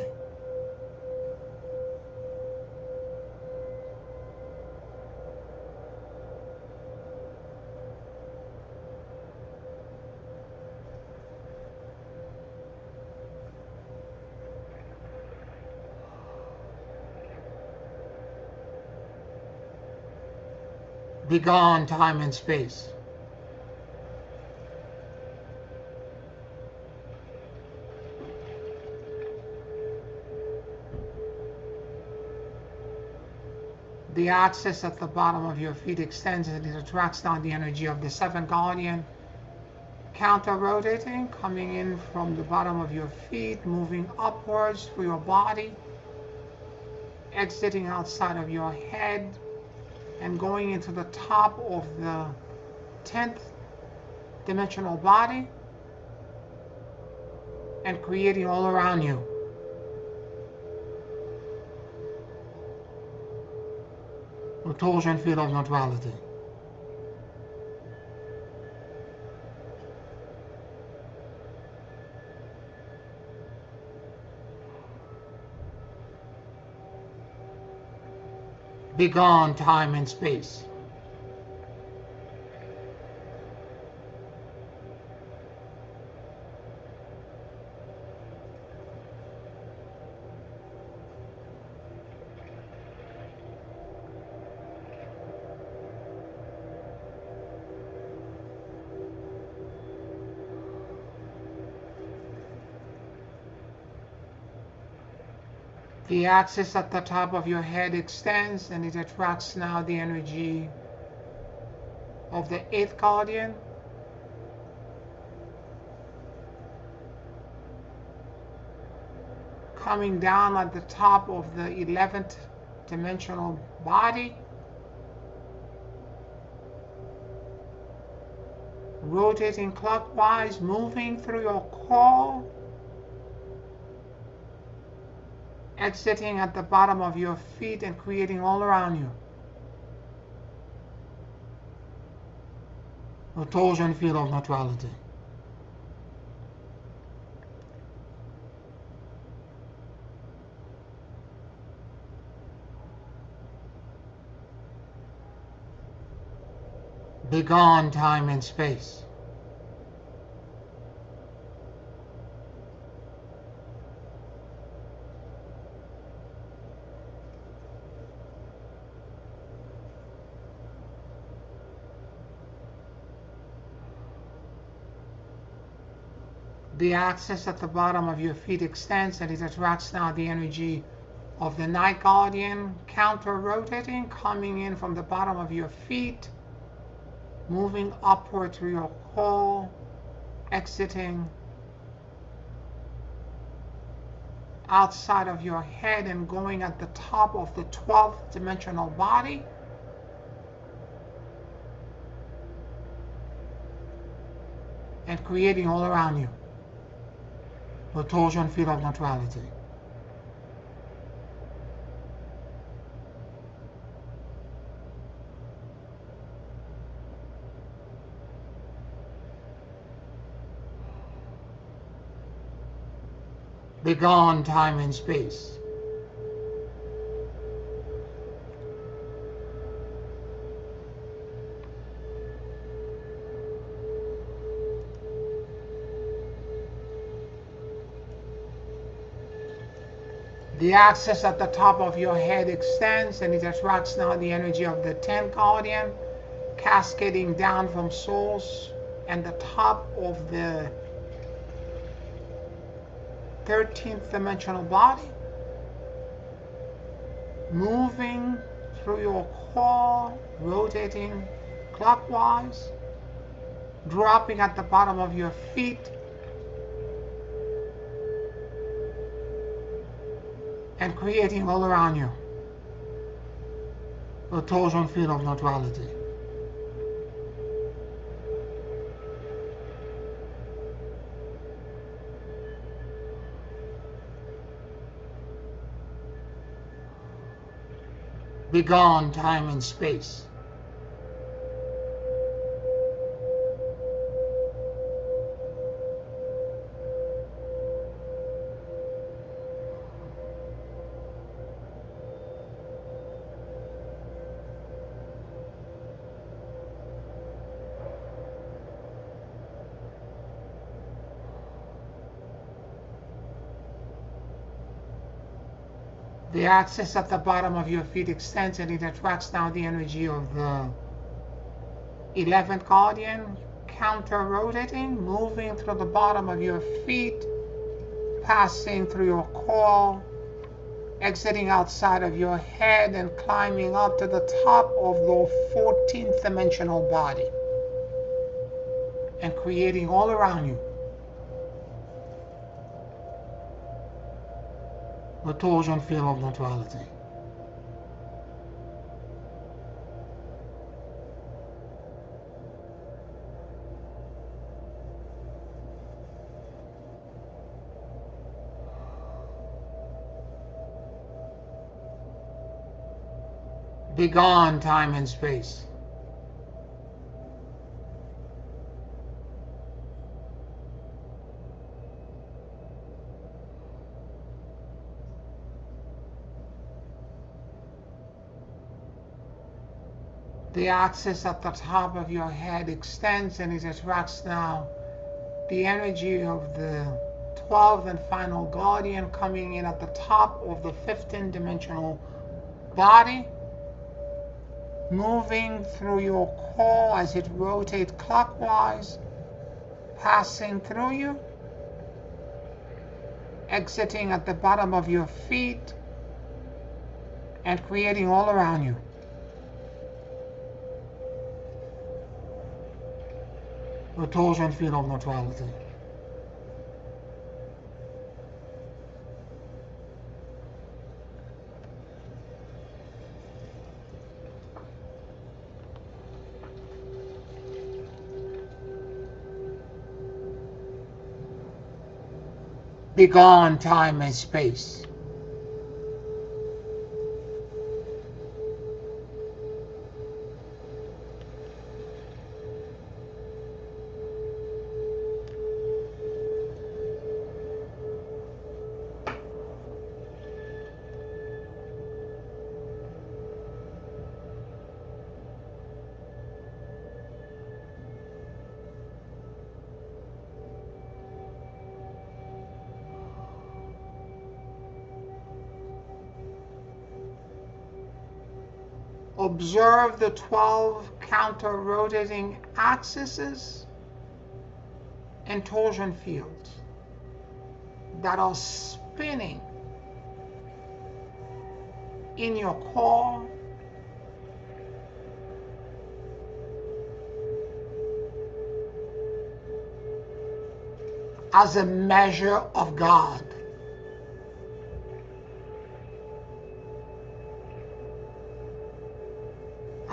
Begone time and space. The axis at the bottom of your feet extends and it attracts down the energy of the seventh guardian, counter-rotating, coming in from the bottom of your feet, moving upwards through your body, exiting outside of your head, and going into the top of the 10th dimensional body, and creating all around you. A torsion field of neutrality. Begone time and space. The axis at the top of your head extends and it attracts now the energy of the 8th guardian, coming down at the top of the 11th dimensional body, rotating clockwise, moving through your core, exiting at the bottom of your feet and creating all around you. A torsion field of neutrality. Begone time and space. The axis at the bottom of your feet extends and it attracts now the energy of the night guardian, counter-rotating, coming in from the bottom of your feet, moving upward through your core, exiting outside of your head and going at the top of the 12th dimensional body, and creating all around you. A torsion field of neutrality. Begone time and space. The axis at the top of your head extends and it attracts now the energy of the 10th guardian, cascading down from souls and the top of the 13th dimensional body, moving through your core, rotating clockwise, dropping at the bottom of your feet, and creating all around you. A torsion field of neutrality. Begone time and space. The axis at the bottom of your feet extends and it attracts now the energy of the 11th guardian, counter rotating, moving through the bottom of your feet, passing through your core, exiting outside of your head and climbing up to the top of the 14th dimensional body and creating all around you the torsion field of neutrality. Begone time and space. The axis at the top of your head extends and it attracts now the energy of the 12th and final guardian coming in at the top of the 15th dimensional body, moving through your core as it rotates clockwise, passing through you, exiting at the bottom of your feet, and creating all around you the torsion field of neutrality. Begone time and space. Observe the 12 counter-rotating axes and torsion fields that are spinning in your core, as a measure of God.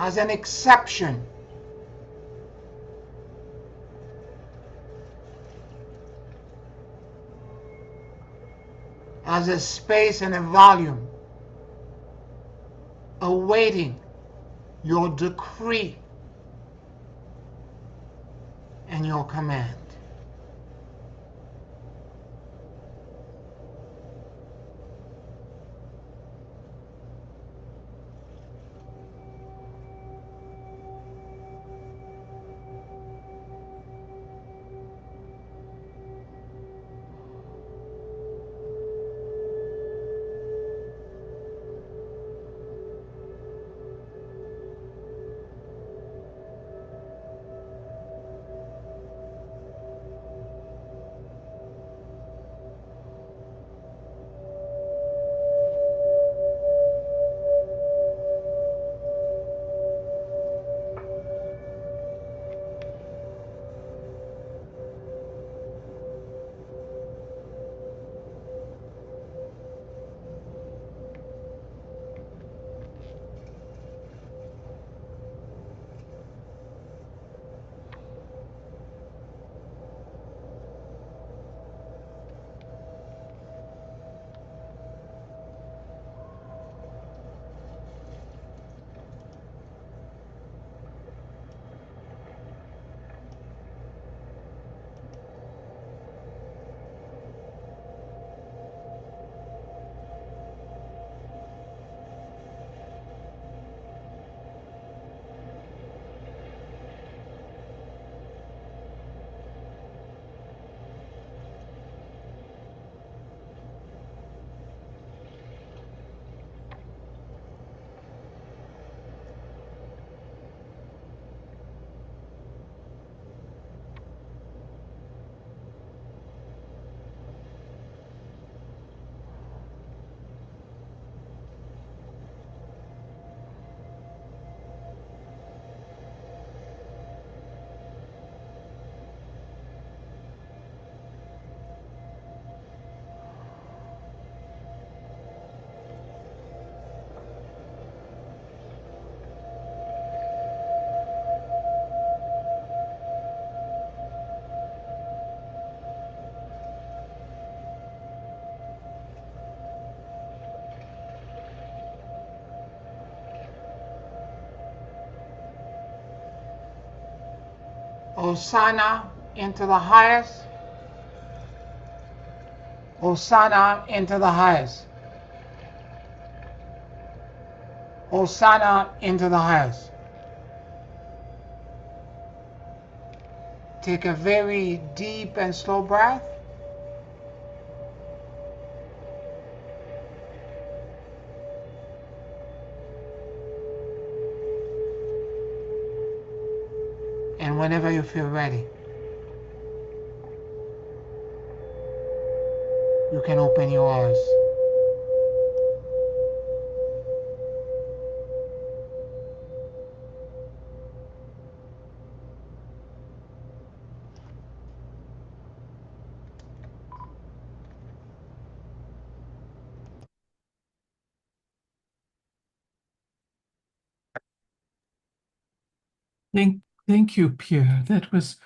As an exception. As a space and a volume awaiting your decree and your command. Hosanna into the highest. Hosanna into the highest. Hosanna into the highest. Take a very deep and slow breath. And whenever you feel ready, you can open your eyes. Thank you, Pierre. That was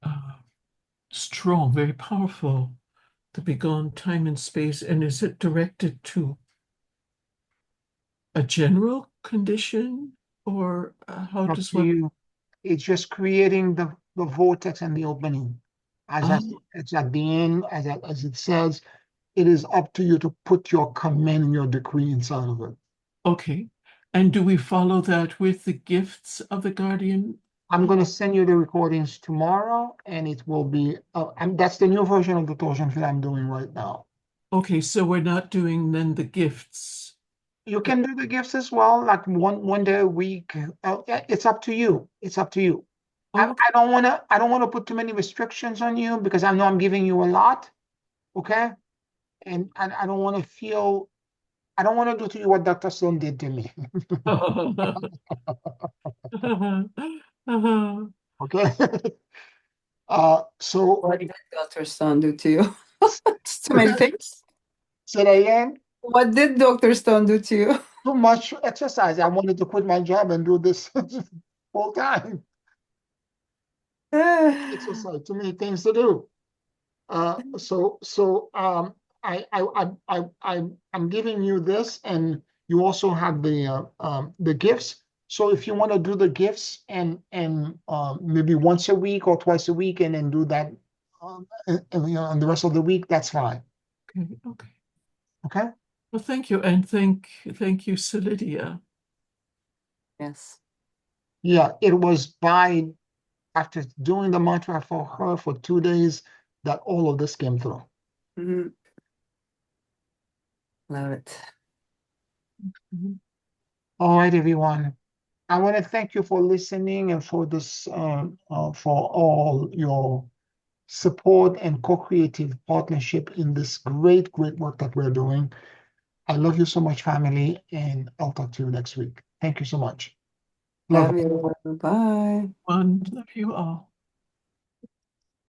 uh, strong, very powerful. The beyond time and space. And is it directed to a general condition, or how Up does to one? you. It's just creating the vortex and the opening. Ah, It's at the end, as it says, it is up to you to put your command and your decree inside of it. okay. And do we follow that with the gifts of the guardian? I'm going to send you the recordings tomorrow, and it will be, and that's the new version of the torsion field I'm doing right now. Okay, so we're not doing then the gifts. You can do the gifts as well, like one day a week. It's up to you. It's up to you. I, Okay. I don't want to. I don't want to put too many restrictions on you because I know I'm giving you a lot. Okay, and I don't want to feel. I don't want to do to you what Dr. Stone did to me. Okay. So What did Dr. Stone do to you? It's too many things. say that again. What did Dr. Stone do to you? Too much exercise. I wanted to quit my job and do this full time. Exercise. Too many things to do. I'm giving you this, and you also have the gifts. So if you want to do the gifts and maybe once a week or twice a week, and then do that, and the rest of the week, that's fine. Okay, okay. Okay. Well, thank you, and thank you, Solidia. Yes. Yeah, it was after doing the mantra for her for 2 days that all of this came through. Mhm. Love it. Mhm. All right, everyone. I want to thank you for listening and for this, for all your support and co-creative partnership in this great, great work that we're doing. I love you so much, family, and I'll talk to you next week. Thank you so much. Love. Love you. Bye. One, love you all.